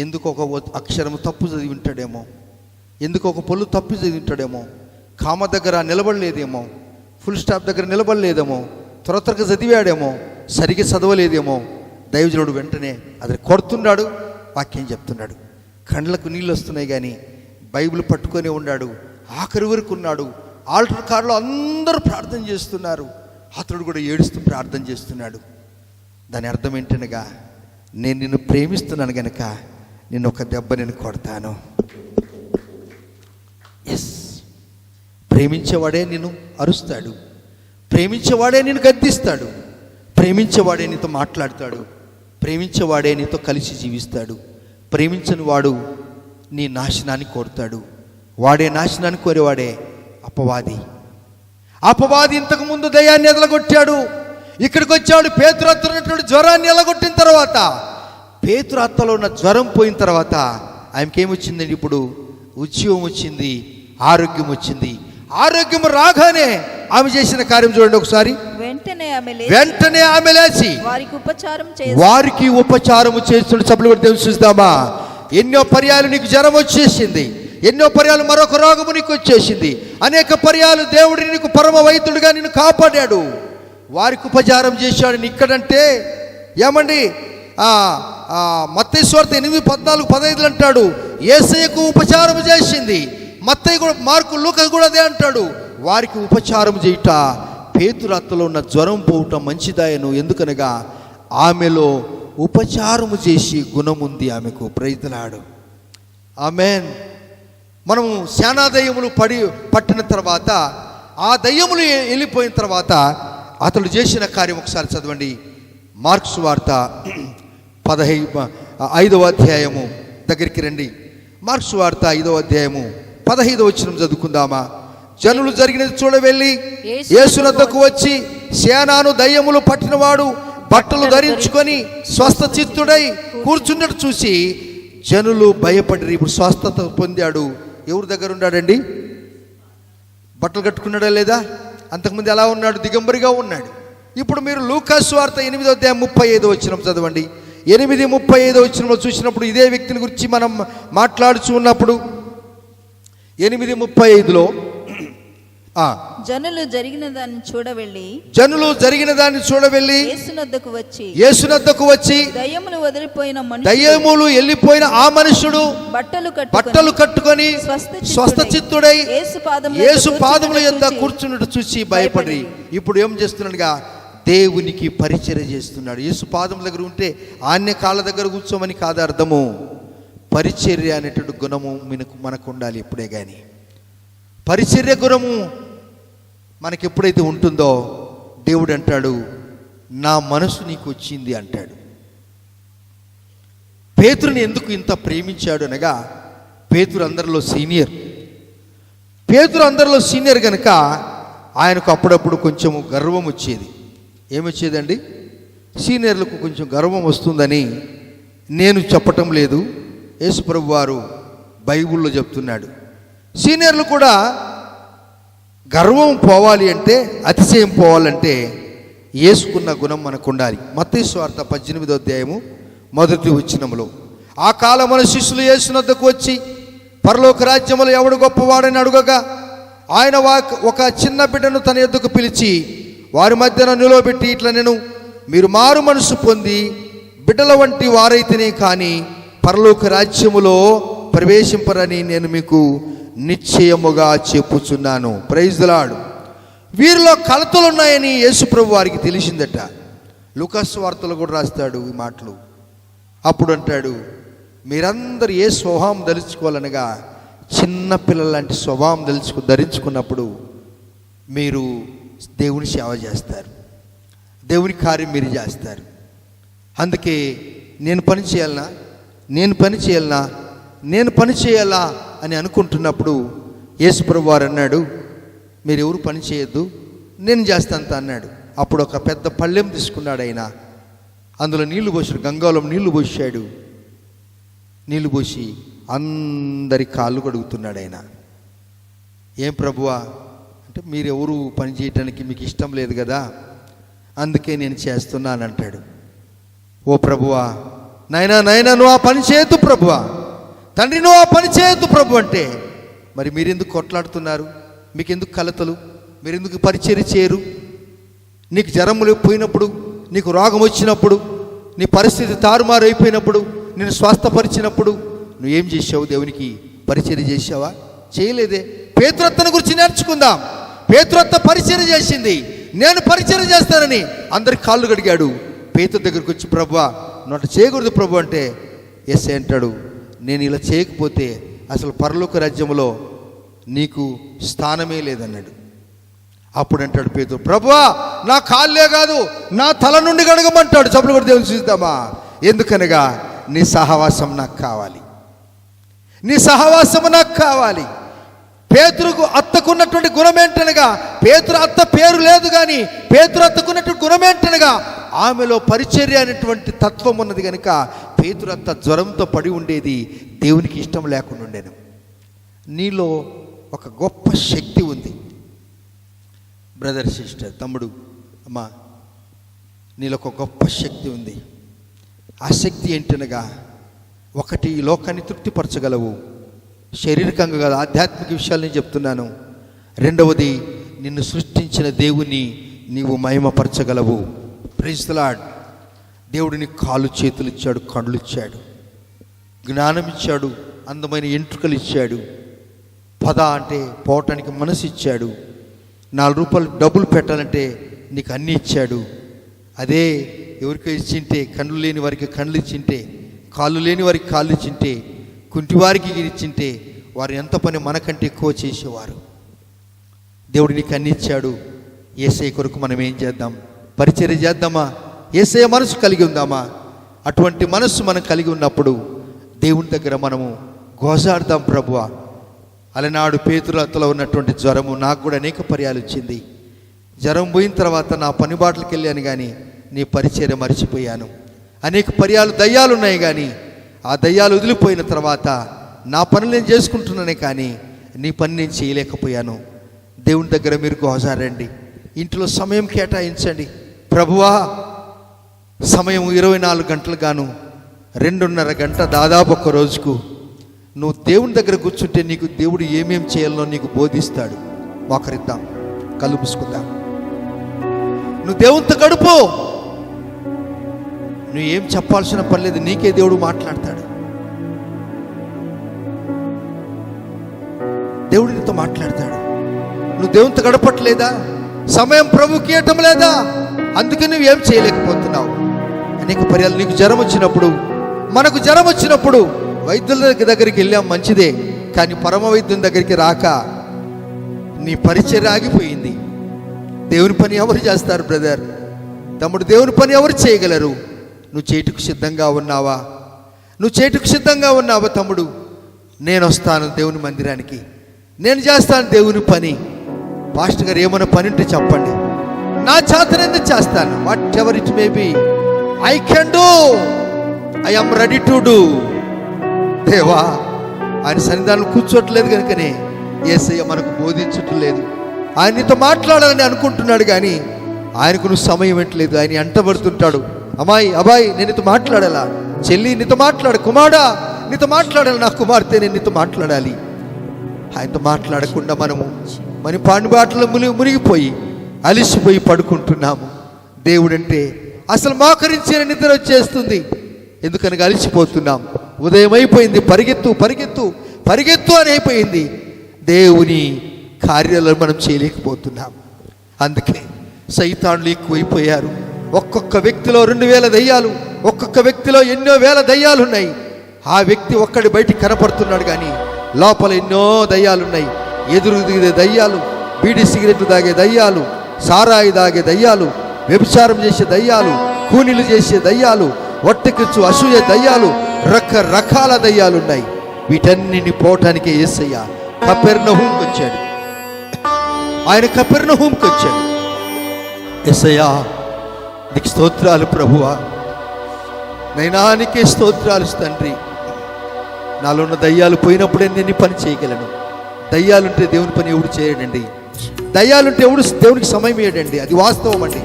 ఎందుకు ఒక అక్షరము తప్పు చదివి ఉంటాడేమో, ఎందుకు ఒక పొల్లు తప్పు చదివి ఉంటాడేమో, కామ దగ్గర నిలబడలేదేమో, ఫుల్ స్టాప్ దగ్గర నిలబడలేదేమో, త్వరగా చదివాడేమో, సరిగ్గా చదవలేదేమో. దైవజనుడు వెంటనే అతను కొడుతున్నాడు, వాక్యం చెప్తున్నాడు. కండ్లకు నీళ్ళు వస్తున్నాయి కానీ బైబిల్ పట్టుకొని ఉన్నాడు. ఆఖరి వరకు ఉన్నాడు. ఆల్టర్ కారులో అందరూ ప్రార్థన చేస్తున్నారు. అతడు కూడా ఏడుస్తూ ప్రార్థన చేస్తున్నాడు. దాని అర్థం ఏంటనగా, నేను నిన్ను ప్రేమిస్తున్నాను గనక నిన్ను ఒక దెబ్బ నేను కొడతాను. ఎస్, ప్రేమించేవాడే నిన్ను అరుస్తాడు, ప్రేమించేవాడే నిన్ను గద్దిస్తాడు, ప్రేమించేవాడే నీతో మాట్లాడతాడు, ప్రేమించేవాడే నీతో కలిసి జీవిస్తాడు. ప్రేమించని వాడు నీ నాశనాన్ని కోరుతాడు. వాడే నాశనాన్ని కోరేవాడే అపవాది ఇంతకుముందు దయ్యాన్ని ఎదలగొట్టాడు. ఇక్కడికి వచ్చాడు. పేతురత్తు జ్వరాన్ని ఎలగొట్టిన తర్వాత, పేతురత్తలో ఉన్న జ్వరం పోయిన తర్వాత ఆమెకేమొచ్చిందండి? ఇప్పుడు ఉద్యోగం వచ్చింది, ఆరోగ్యం వచ్చింది. ఆరోగ్యం రాగానే ఆమె చేసిన కార్యం చూడండి ఒకసారి. వెంటనే ఆమె లేచి వారికి ఉపచారము చేస్తున్న సభలు కూడా తెలుసుదామా. ఎన్నో పర్యాలు నీకు జ్వరం వచ్చేసింది, ఎన్నో పర్యాలు మరొక రోగము నీకు వచ్చేసింది, అనేక పర్యాలు దేవుడిని నీకు పరమ వైద్యుడిగా నిన్ను కాపాడాడు, వారికి ఉపచారం చేశాడు. ఇక్కడంటే ఏమండి, మత్తయి సువార్త 8:14-15 అంటాడు, యేసయ్యకు ఉపచారం చేసింది. మత్తయి కూడా, మార్కు, లూకా కూడా అదే అంటాడు, వారికి ఉపచారం చేయుట పేతురత్తలో ఉన్న జ్వరం పోవటం మంచిదాయను. ఎందుకనగా ఆమెలో ఉపచారము చేసి గుణముంది ఆమెకు. ప్రైజ్లాడు. ఆమెన్. మనము శానా దయ్యములు పట్టిన తర్వాత, ఆ దయ్యములు వెళ్ళిపోయిన తర్వాత అతడు చేసిన కార్యం ఒకసారి చదవండి. మార్క్స్ వార్త 5వ అధ్యాయము దగ్గరికి రండి. మార్క్స్ వార్త 5వ అధ్యాయము 15వ వచనం చదువుకుందామా. జనులు జరిగినది చూడవెళ్ళి యేసునద్దకు వచ్చి, శానాను దయ్యములు పట్టినవాడు బట్టలు ధరించుకొని స్వస్థ చిత్తుడై కూర్చున్నట్టు చూసి జనులు భయపడి. ఇప్పుడు స్వస్థత పొందాడు. ఎవరి దగ్గర ఉన్నాడండి? బట్టలు కట్టుకున్నాడా లేదా? అంతకుముందు ఎలా ఉన్నాడు? దిగంబరిగా ఉన్నాడు. ఇప్పుడు మీరు లూకా సువార్త 8వ అధ్యాయం 35వ వచనం చదవండి. 8:35 వచనంలో చూసినప్పుడు ఇదే వ్యక్తిని గురించి మనం మాట్లాడుచూ ఉన్నప్పుడు 8:35లో జనులు జరిగిన దాన్ని చూడవెళ్ళి యేసునద్దకు వచ్చి దయ్యములు వెళ్ళిపోయిన ఆ మనుషుడు బట్టలు కట్టుకొని స్వస్థ చిత్తుడై యేసు పాదముల యొద్ద కూర్చున్నట్టు చూసి భయపడి. ఇప్పుడు ఏం చేస్తున్నాడుగా? దేవునికి పరిచర్య చేస్తున్నాడు. యేసు పాదముల దగ్గర ఉంటే ఆన్య కాళ్ళ దగ్గర కూర్చోమని కాదు అర్థము. పరిచర్య అనేటువంటి గుణము మనకు ఉండాలి ఎప్పుడే కానీ. పరిచర్య గుణము మనకి ఎప్పుడైతే ఉంటుందో దేవుడు అంటాడు, నా మనసు నీకు వచ్చింది అంటాడు. పేతురుని ఎందుకు ఇంత ప్రేమించాడు అనగా, పేతురు అందరిలో సీనియర్. పేతురు అందరిలో సీనియర్ కనుక ఆయనకు అప్పుడప్పుడు కొంచెం గర్వం వచ్చేది. ఏమొచ్చేదండి? సీనియర్లకు కొంచెం గర్వం వస్తుందని నేను చెప్పటం లేదు, యేసుప్రభు వారు బైబిల్లో చెప్తున్నాడు. సీనియర్లు కూడా గర్వం పోవాలి అంటే, అతిశయం పోవాలంటే యేసుకున్న గుణం మనకు ఉండాలి. మత్తయి సువార్త 18వ అధ్యాయము 1వ వచనములో, ఆ కాలమున శిష్యులు యేసు వద్దకు వచ్చి, పరలోక రాజ్యములో ఎవడు గొప్పవాడని అడుగగా, ఆయన ఒక చిన్న బిడ్డను తన యొద్దకు పిలిచి వారి మధ్యన నిలవబెట్టి ఇట్లా, నేను మీరు మారు మనసు పొంది బిడ్డల వంటి వారైతేనే కానీ పరలోక రాజ్యములో ప్రవేశింపరని నేను మీకు నిశ్చయముగా చెప్పుచున్నాను. Praise the Lord. వీరిలో కలతలు ఉన్నాయని యేసుప్రభు వారికి తెలిసిందట. లూకాసు వార్తలు కూడా రాస్తాడు ఈ మాటలు. అప్పుడు అంటాడు, మీరందరూ ఏ స్వభావం ధరించుకోవాలనగా చిన్న పిల్లల లాంటి స్వభావం ధరించుకున్నప్పుడు మీరు దేవుని సేవ చేస్తారు, దేవుని కార్యం మీరు చేస్తారు. అందుకే నేను పని చేయాలా అని అనుకుంటున్నప్పుడు యేసుప్రభు వారు అన్నాడు, మీరు ఎవరు పని చేయొద్దు, నేను చేస్తాంత అన్నాడు. అప్పుడు ఒక పెద్ద పళ్ళెం తీసుకున్నాడు ఆయన, అందులో నీళ్లు పోసాడు, గంగాలో నీళ్లు పోసాడు. నీళ్లు పోసి అందరి కాళ్ళు కడుగుతున్నాడు ఆయన. ఏం ప్రభువా అంటే, మీరెవరు పని చేయటానికి మీకు ఇష్టం లేదు కదా, అందుకే నేను చేస్తున్నానంటాడు. ఓ ప్రభువా, నాయనా నువ్వు ఆ పని చేయొద్దు ప్రభువా, తండ్రి నువ్వు ఆ పని చేయొద్దు ప్రభు అంటే, మరి మీరెందుకు కొట్లాడుతున్నారు? మీకెందుకు కలతలు? మీరెందుకు పరిచర్య చేయరు? నీకు జ్వరములు పోయినప్పుడు, నీకు రోగం వచ్చినప్పుడు, నీ పరిస్థితి తారుమారు అయిపోయినప్పుడు, నేను స్వస్థపరిచినప్పుడు నువ్వేం చేసావు? దేవునికి పరిచర్య చేసావా? చేయలేదే. పేతురత్తను గురించి నేర్చుకుందాం. పేతురత్త పరిచర్య చేసింది, నేను పరిచర్య చేస్తానని అందరికి కాళ్ళు కడిగాడు. పేతురు దగ్గరికి వచ్చి, ప్రభువా నోట చేయకూడదు ప్రభు అంటే, ఎస్ అంటాడు, నేను ఇలా చేయకపోతే అసలు పరలోక రాజ్యంలో నీకు స్థానమే లేదన్నాడు. అప్పుడు అంటాడు పేతురు, ప్రభువా నా కాళ్ళే కాదు నా తల నుండి కడగమంటాడు. చప్పుడు కూడా దేవుని చూద్దామా? ఎందుకనగా నీ సహవాసం నాకు కావాలి, నీ సహవాసము నాకు కావాలి. పేతురుకు అత్తకున్నటువంటి గుణం ఏంటనగా, పేతురు అత్త పేరు లేదు కానీ పేతురు అత్తకున్నటువంటి గుణం ఏంటనగా, ఆమెలో పరిచర్య అనేటువంటి తత్వం ఉన్నది కనుక పేతురు అత్త జ్వరంతో పడి ఉండేది, దేవునికి ఇష్టం లేకుండా ఉండేను. నీలో ఒక గొప్ప శక్తి ఉంది బ్రదర్, సిస్టర్, తమ్ముడు, అమ్మా, నీలో ఒక గొప్ప శక్తి ఉంది. ఆ శక్తి ఏంటనగా, ఒకటి ఈ లోకాన్ని తృప్తిపరచగలవు, శారీరకంగా కాదు ఆధ్యాత్మిక విషయాలు నేను చెప్తున్నాను. రెండవది, నిన్ను సృష్టించిన దేవుని నీవు మహిమపరచగలవు. Praise the lord. దేవుడు నీకు కాళ్ళు చేతులు ఇచ్చాడు, కళ్ళు ఇచ్చాడు, జ్ఞానం ఇచ్చాడు, అందమైన ఎంట్రుకలు ఇచ్చాడు, పద అంటే పోవటానికి మనసు ఇచ్చాడు, 4 రూపాయలు డబ్బులు పెట్టాలంటే నీకు అన్నీ ఇచ్చాడు. అదే ఎవరికో ఇచ్చింటే, కళ్ళు లేని వారికి కళ్ళు ఇచ్చింటే, కాళ్ళు లేని వారికి కాళ్ళు ఇచ్చింటే, కుంటివారికి ఇచ్చింటే వారు ఎంత పని మనకంటే ఎక్కువ చేసేవారు. దేవుడు నీకు అన్ని ఇచ్చాడు. యేసయ్య కొరకు మనం ఏం చేద్దాం? పరిచర్య చేద్దామా? యేసయ్య మనసు కలిగి ఉందామా? అటువంటి మనస్సు మనం కలిగి ఉన్నప్పుడు దేవుని దగ్గర మనము గోజాడదాం. ప్రభువా, అలనాడు పేతురతలో ఉన్నటువంటి జ్వరము నాకు కూడా అనేక పర్యాలు వచ్చింది. జ్వరం పోయిన తర్వాత నా పని బాటలకు వెళ్ళాను కానీ నీ పరిచర్య మర్చిపోయాను. అనేక పర్యాలు దయ్యాలు ఉన్నాయి కానీ ఆ దయ్యాలు వదిలిపోయిన తర్వాత నా పనులు నేను చేసుకుంటున్నానే కానీ నీ పని నేను చేయలేకపోయాను. దేవుని దగ్గర మీరు గోజారండి, ఇంట్లో సమయం కేటాయించండి. ప్రభువా, సమయం 24 గంటలు గాను 2.5 గంట దాదాపు ఒక రోజుకు నువ్వు దేవుని దగ్గర కూర్చుంటే నీకు దేవుడు ఏమేం చేయాలో నీకు బోధిస్తాడు. మోకరిద్దాం, కళ్ళు మూసుకుందాం. నువ్వు దేవునితో గడుపు. నువ్వు ఏం చెప్పాల్సిన పని లేదు, నీకే దేవుడు మాట్లాడతాడు. దేవుడు నీతో మాట్లాడతాడు. నువ్వు దేవునితో గడపట్లేదా? సమయం ప్రభుకి ఇవ్వటం లేదా? అందుకే నువ్వు ఏం చేయలేకపోతున్నావు. అనేక పర్యాలు నీకు జ్వరం వచ్చినప్పుడు, మనకు జ్వరం వచ్చినప్పుడు వైద్యుల దగ్గరికి వెళ్ళాం మంచిదే, కానీ పరమ వైద్యుని దగ్గరికి రాక నీ పరిచర్య ఆగిపోయింది. దేవుని పని ఎవరు చేస్తారు బ్రదర్? తమ్ముడు, దేవుని పని ఎవరు చేయగలరు? నువ్వు చేటుకు సిద్ధంగా ఉన్నావా? నువ్వు చేటుకు సిద్ధంగా ఉన్నావా తమ్ముడు? నేను వస్తాను దేవుని మందిరానికి, నేను చేస్తాను దేవుని పని. పాస్టర్ గారు ఏమైనా పని ఉంటే చెప్పండి, నా చేతనైతే చేస్తాను. Whatever it may be, I can do, I am ready to do. దేవా, ఆయన సన్నిధానం కూర్చోట్లేదు కనుకనే యేసయ్య మనకు బోధించటం లేదు. ఆయన నీతో మాట్లాడాలని అనుకుంటున్నాడు, కానీ ఆయనకు నువ్వు సమయం ఇవ్వట్లేదు. ఆయన అంటబడుతుంటాడు, అమ్మాయి అబ్బాయి నేను నీతో మాట్లాడాలా, చెల్లి నీతో మాట్లాడు, కుమారుడా నీతో మాట్లాడాలి, నా కుమార్తె నేను నీతో మాట్లాడాలి. ఆయనతో మాట్లాడకుండా మనము మన పాడుబాటలో మునిగిపోయి అలిసిపోయి పడుకుంటున్నాము. దేవుడంటే అసలు మోకరించిన నిద్ర వచ్చేస్తుంది, ఎందుకనగా అలిసిపోతున్నాం. ఉదయం అయిపోయింది, పరిగెత్తు పరిగెత్తు పరిగెత్తు అని అయిపోయింది. దేవుని కార్యాలను మనం చేయలేకపోతున్నాం. అందుకే సైతానులు ఎక్కువైపోయారు. ఒక్కొక్క వ్యక్తిలో 2000 దయ్యాలు, ఒక్కొక్క వ్యక్తిలో ఎన్నో వేల దయ్యాలు ఉన్నాయి. ఆ వ్యక్తి ఒక్కడి బయటికి కనపడుతున్నాడు, కానీ లోపల ఎన్నో దయ్యాలున్నాయి. ఎదురు దిగే దయ్యాలు, బీడీ సిగరెట్లు తాగే దయ్యాలు, సారాయి తాగే దయ్యాలు, వ్యభిచారం చేసే దయ్యాలు, కూనీలు చేసే దయ్యాలు, వట్టెకిచ్చు అసూయ దయ్యాలు, రకరకాల దయ్యాలు ఉన్నాయి. వీటన్నిటిని పోవటానికే యేసయ్య కపెర్నహూముకు వచ్చాడు. ఆయన కపెర్నహూముకు వచ్చాడు. యేసయ్యా నీకు స్తోత్రాలు ప్రభువా, నైనా నీకే స్తోత్రాలు తండ్రి. నాలో ఉన్న దయ్యాలు పోయినప్పుడే నేను ఈ పని చేయగలను. దయ్యాలుంటే దేవుని పని ఎవడు చేయడండి, దయ్యాలుంటే ఎవడు దేవునికి సమయం ఇవ్వడండి. అది వాస్తవం అండి,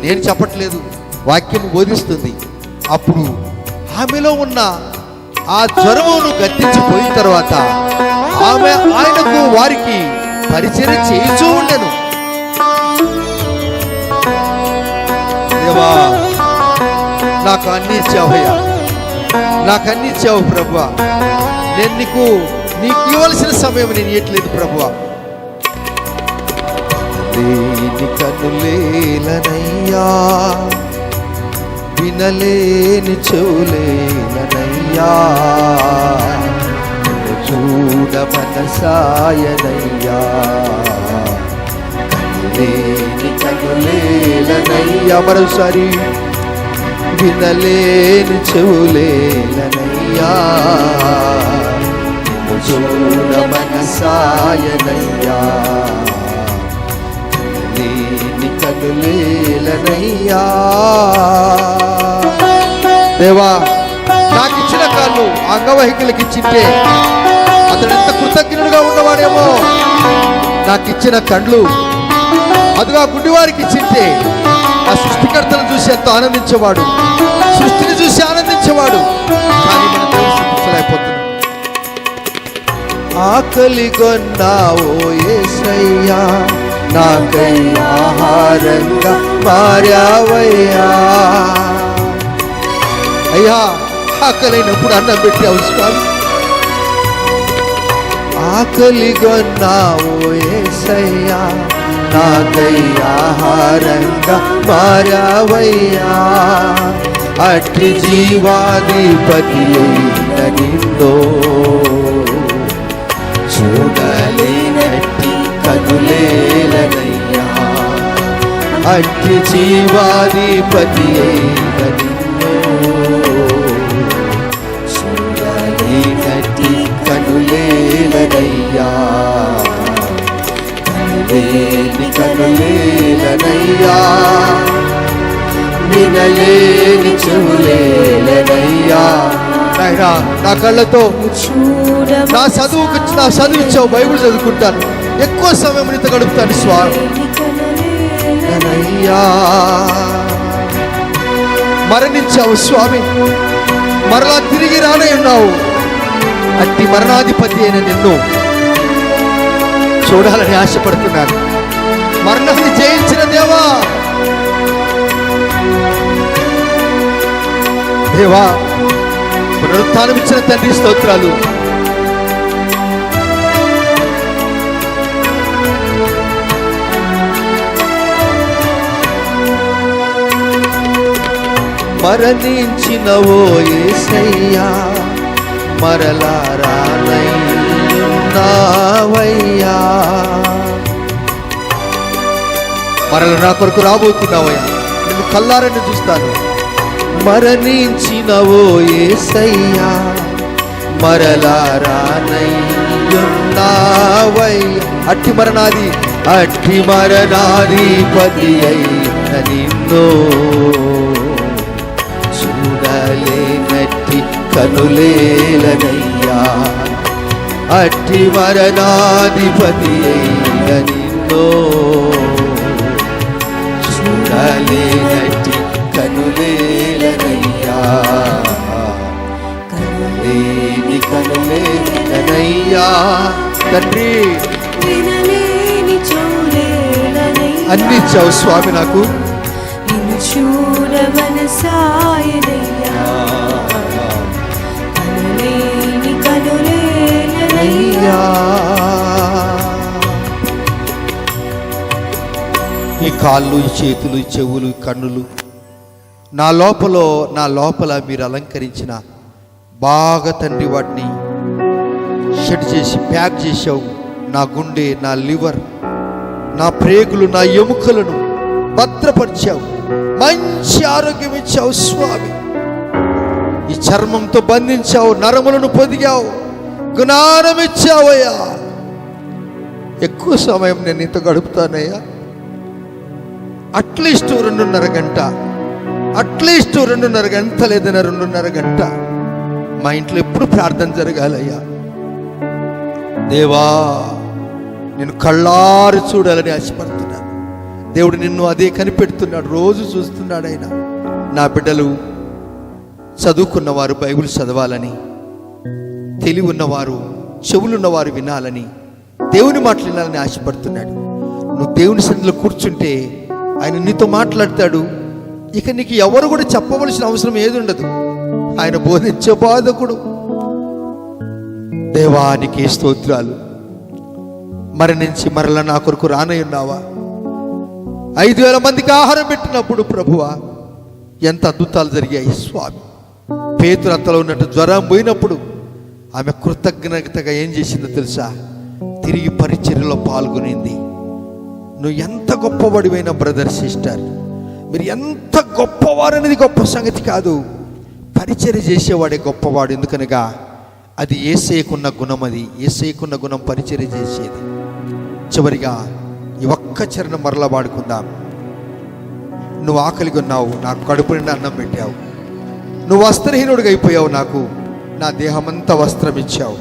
నేను చెప్పట్లేదు, వాక్యం బోధిస్తుంది. అప్పుడు ఆమెలో ఉన్న ఆ జ్వరమును గద్దించిపోయిన తర్వాత ఆమె ఆయనకు వారికి పరిచర్య చేయించూ ఉండెను. దేవా, నాకు అన్ని ఇచ్చావయ్యా, నాకు అన్ని ఇచ్చావు ప్రభువా. నేను నీకు ఇవ్వాల్సిన సమయం నేను ఇవ్వట్లేదు ప్రభువా. లేని కన్నులేలనయ్యా, వినలేని చెవులేలనయ్యా, చూడ మనసాయనయ్యా. లేని కన్నులేలనయ్యా, మరోసారి వినలేని చెవులేలనయ్యా, చూడ మనసాయనయ్యా. లేని కన్నులేలనయ్యా. దేవా, నాకు ఇచ్చిన కాళ్ళు అంగవైకల్యకి ఇచ్చింటే అతడు ఎంత కృతజ్ఞుడుగా ఉన్నవాడేమో. నాకు ఇచ్చిన కండ్లు అదుగా గుడ్డివారికి ఇచ్చింటే ఆ సృష్టికర్తను చూసి ఎంతో ఆనందించేవాడు, సృష్టిని చూసి ఆనందించేవాడు. కానీ మన దేవుడు సృష్టించలేకపోతున్నాడు. ఆకలి కొన్నావో యేసయ్యా, నాకై ఆహారంగా మారావయ్యా. అయ్యా, ఆకలైనప్పుడు అన్నం పెట్టావు స్వామి. ఆకలి కొన్నావో యేసయ్యా, నాకై ఆహారంగా మారావయ్యా. అట్టి జీవాధిపతి అయిన నిన్నో చూడలేనట్టి కనులేలనయ్యా. అట్టి జీవాధిపతి అయిన నిన్నో చూడలేనట్టి కనులేలనయ్యా. కనులేని కనులేలనయ్యా, వినలేని చెవులేలనయ్యా. నా కళ్ళతో నా చదువు ఇచ్చావు, బైబిల్ చదువుకుంటాను, ఎక్కువ సమయం నీతో గడుపుతాను స్వామి. మరణించావు స్వామి, మరలా తిరిగి రానే ఉన్నావు. అట్టి మరణాధిపతి అయిన నిన్ను చూడాలని ఆశపడుతున్నాను. మరణాన్ని జయించిన దేవా, దేవా పునరుత్థానం ఇచ్చిన తండ్రి స్తోత్రాలు. మరణించినవో యేసయ్యా, మరలా రానయ్యున్నావయ్యా, మరల నా కొరకు రాబోతున్నావయ్యా, నేను కల్లారని చూస్తాను. మరణించినవో యేసయ్యా, మరలా రానయ్యున్నావయ్యా, అట్టి మరణాధిపతి అయిన నిన్ను చూడలేనట్టి కనులేలనయ్యా, అట్టి మరణాధిపతి అయిన నిన్ను చూడలేనట్టి కనులేలనయ్యా, కనులేలనయ్యా. తండ్రి అన్ని ఇచ్చావు స్వామి, నాకు ఈ కాళ్ళు, ఈ చేతులు, ఈ చెవులు, ఈ కన్నులు, నా లోపల మీరు అలంకరించిన బాగా తండ్రి వాటిని షెడ్ చేసి ప్యాక్ చేసావు. నా గుండె, నా లివర్, నా ప్రేగులు, నా ఎముకలను భద్రపరిచావు. మంచి ఆరోగ్యం ఇచ్చావు స్వామి. ఈ చర్మంతో బంధించావు, నరములను పొదిగావు, జ్ఞానం ఇచ్చావయ్యా. ఎక్కువ సమయం నేను ఇంత గడుపుతానయ్యా, అట్లీస్ట్ 2.5 గంట, అట్లీస్ట్ 2.5 గంట, లేదన్నా 2.5 గంట మా ఇంట్లో ఎప్పుడు ప్రార్థన జరగాలయ్యా. దేవా, నేను కళ్ళారు చూడాలని ఆశపడుతున్నాను. దేవుడు నిన్ను అదే కనిపెడుతున్నాడు, రోజు చూస్తున్నాడు. ఆయన నా బిడ్డలు చదువుకున్నవారు బైబిల్ చదవాలని, తెలివి ఉన్నవారు, చెవులున్నవారు వినాలని, దేవుని మాటలు వినాలని ఆశపడుతున్నాడు. నువ్వు దేవుని సన్నిధిలో కూర్చుంటే ఆయన నీతో మాట్లాడతాడు. ఇక నీకు ఎవరు కూడా చెప్పవలసిన అవసరం ఏది ఉండదు. ఆయన బోధించే బాధకుడు. దేవానికి స్తోత్రాలు. మరణించి మరలా నా కొరకు రానయ్యున్నావా? 5,000 మందికి ఆహారం పెట్టినప్పుడు ప్రభువా ఎంత అద్భుతాలు జరిగాయి స్వామి. పేతురు అత్తలో ఉన్నట్టు జ్వరం పోయినప్పుడు ఆమె కృతజ్ఞతగా ఏం చేసిందో తెలుసా? తిరిగి పరిచర్యలో పాల్గొనింది. నువ్వు ఎంత గొప్పవాడివైనా బ్రదర్, సిస్టర్, మీరు ఎంత గొప్పవారనేది గొప్ప సంగతి కాదు, పరిచర్య చేసేవాడే గొప్పవాడు. ఎందుకనగా అది యేసయ్యకున్న గుణం, అది యేసయ్యకున్న గుణం పరిచర్య చేసేది. చివరిగా ఈ ఒక్క చరణం మరలా వాడుకుందాం. నువ్వు ఆకలిగా ఉన్నావు, నాకు కడుపు నిండా అన్నం పెట్టావు. నువ్వు వస్త్రహీనుడిగా అయిపోయావు, నాకు నా దేహమంతా వస్త్రం ఇచ్చావు.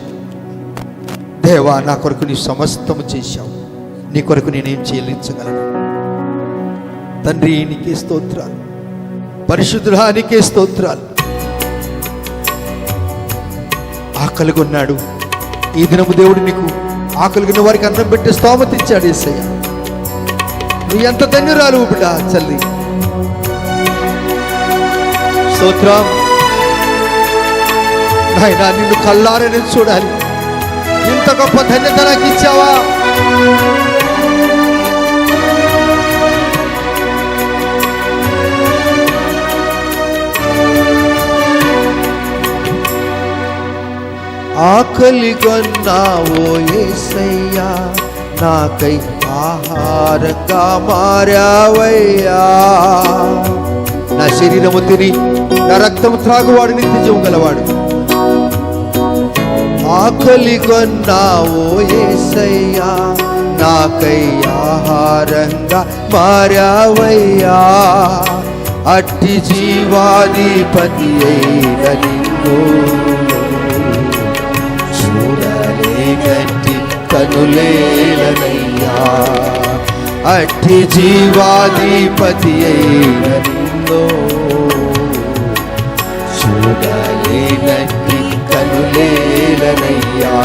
దేవా, నా కొరకు నీ సమస్తము చేశావు. నీ కొరకు నేనేం చెల్లించగలను? తండ్రి, నీకే స్తోత్రాలు. పరిశుద్ధుడా, నీకే స్తోత్రాలు. ఆకలిగా ఉన్నాడు, ఈ దినము దేవుడు నీకు ఆకలిగిన వారికి అన్నం పెట్టే స్తోమత ఇచ్చాడు. యేసయ్య, నువ్వు ఎంత ధన్యురాలు బిడ్డ చల్లి. స్తోత్రం నాయనా, నిన్ను కల్లారని చూడాలి. ఇంత గొప్ప ధన్యత నాకు ఇచ్చావా? ఆకలిగొన్నావో యేసయ్యా, నాకై ఆహారంగా మారావయ్యా. నా శరీరము తిని నా రక్తము త్రాగువాడు నిత్య జీవం గలవాడు. ఆకలిగొన్నావో యేసయ్యా, నాకై ఆహారంగా మారావయ్యా. అట్టి జీవాధిపతి అయిన నిన్ను చూడలేనట్టి కనులేలనయ్యా. అట్టి జీవాధిపతి అయిన నిన్ను చూడలేనట్టి కనులేలనయ్యా.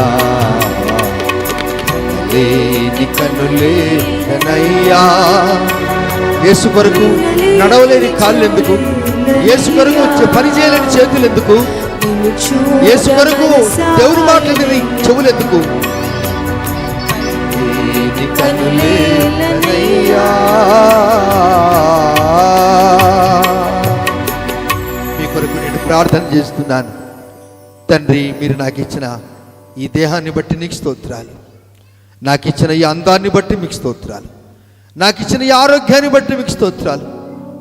కనులేలనయ్యా. యేసు కొరకు నడవలేని కాళ్ళు ఎందుకు? యేసు కొరకు పని చేయలేని చేతులు ఎందుకు? యేసు కొరకు దేవుని మాట్లాడేది చెవులు ఎందుకు? మీ కొరకు నేను ప్రార్థన చేస్తున్నాను. తండ్రి, మీరు నాకు ఇచ్చిన ఈ దేహాన్ని బట్టి నీకు స్తోత్రాలు, నాకు ఇచ్చిన ఈ అందాన్ని బట్టి మీకు స్తోత్రాలు, నాకు ఇచ్చిన ఈ ఆరోగ్యాన్ని బట్టి మీకు స్తోత్రాలు.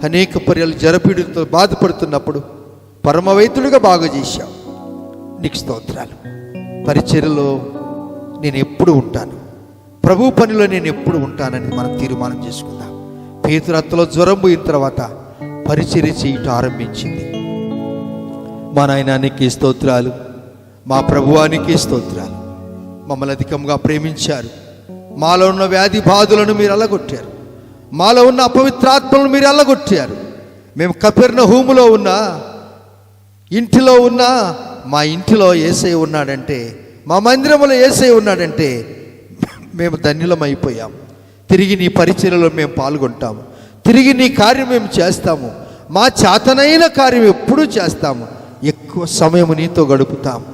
అనేక పర్యాలు జరపీడుతో బాధపడుతున్నప్పుడు పరమవైద్యుడిగా బాగు చేశావు, నీకు స్తోత్రాలు. పరిచర్యలో నేను ఎప్పుడు ఉంటాను, ప్రభు పనిలో నేను ఎప్పుడు ఉంటానని మనం తీర్మానం చేసుకుందాం. పేతురత్తలో జ్వరం పోయిన తర్వాత పరిచర్య చేయటం ఆరంభించింది. మా నాయనానికి స్తోత్రాలు, మా ప్రభువానికి స్తోత్రాలు. మమ్మల్ని అధికంగా ప్రేమించారు. మాలో ఉన్న వ్యాధి బాధలను మీరు అల్లగొట్టారు, మాలో ఉన్న అపవిత్రాత్మలను మీరు అల్లగొట్టారు. మేము కపెర్నహూములో ఉన్నా, ఇంటిలో ఉన్నా, మా ఇంటిలో యేసయ్య ఉన్నాడంటే, మా మందిరంలో యేసయ్య ఉన్నాడంటే మేము ధన్యులమైపోయాం. తిరిగి నీ పరిచర్యలో మేము పాల్గొంటాము, తిరిగి నీ కార్యం మేము చేస్తాము. మా చేతనైన కార్యం ఎప్పుడూ చేస్తాము, ఎక్కువ సమయం నీతో గడుపుతాము.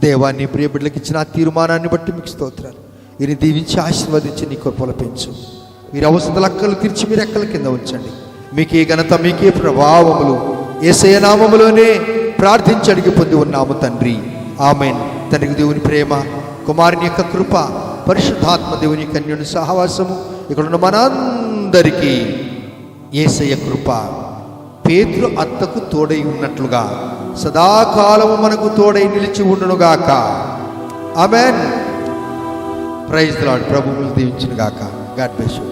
దేవాన్ని ప్రియ బిడ్డలకు ఇచ్చిన ఆ తీర్మానాన్ని బట్టి మీకు స్తోత్రాలు. వీరిని దీవించి ఆశీర్వదించి నీ కృపలు పెంచు. వీరి అవసరాల అక్కలు తీర్చి మీరు ఎక్కల కింద ఉంచండి. మీకే ఘనత, మీకే ప్రభావములు యేసయ్య నామములోనే ప్రార్థించి అడిగి పొంది ఉన్నాము తండ్రి, ఆమేన్. తండ్రికి దేవుని ప్రేమ, కుమారుని యొక్క కృప, పరిశుద్ధాత్మ దేవుని కన్యుని సహవాసము ఇక్కడున్న మనందరికీ యేసయ్య కృప పేతురు అత్తకు తోడై ఉన్నట్లుగా సదాకాలము మనకు తోడై నిలిచి ఉండునుగాక. ఆమేన్. Praise the lord. ప్రభువును దీవించునుగాక. God bless you.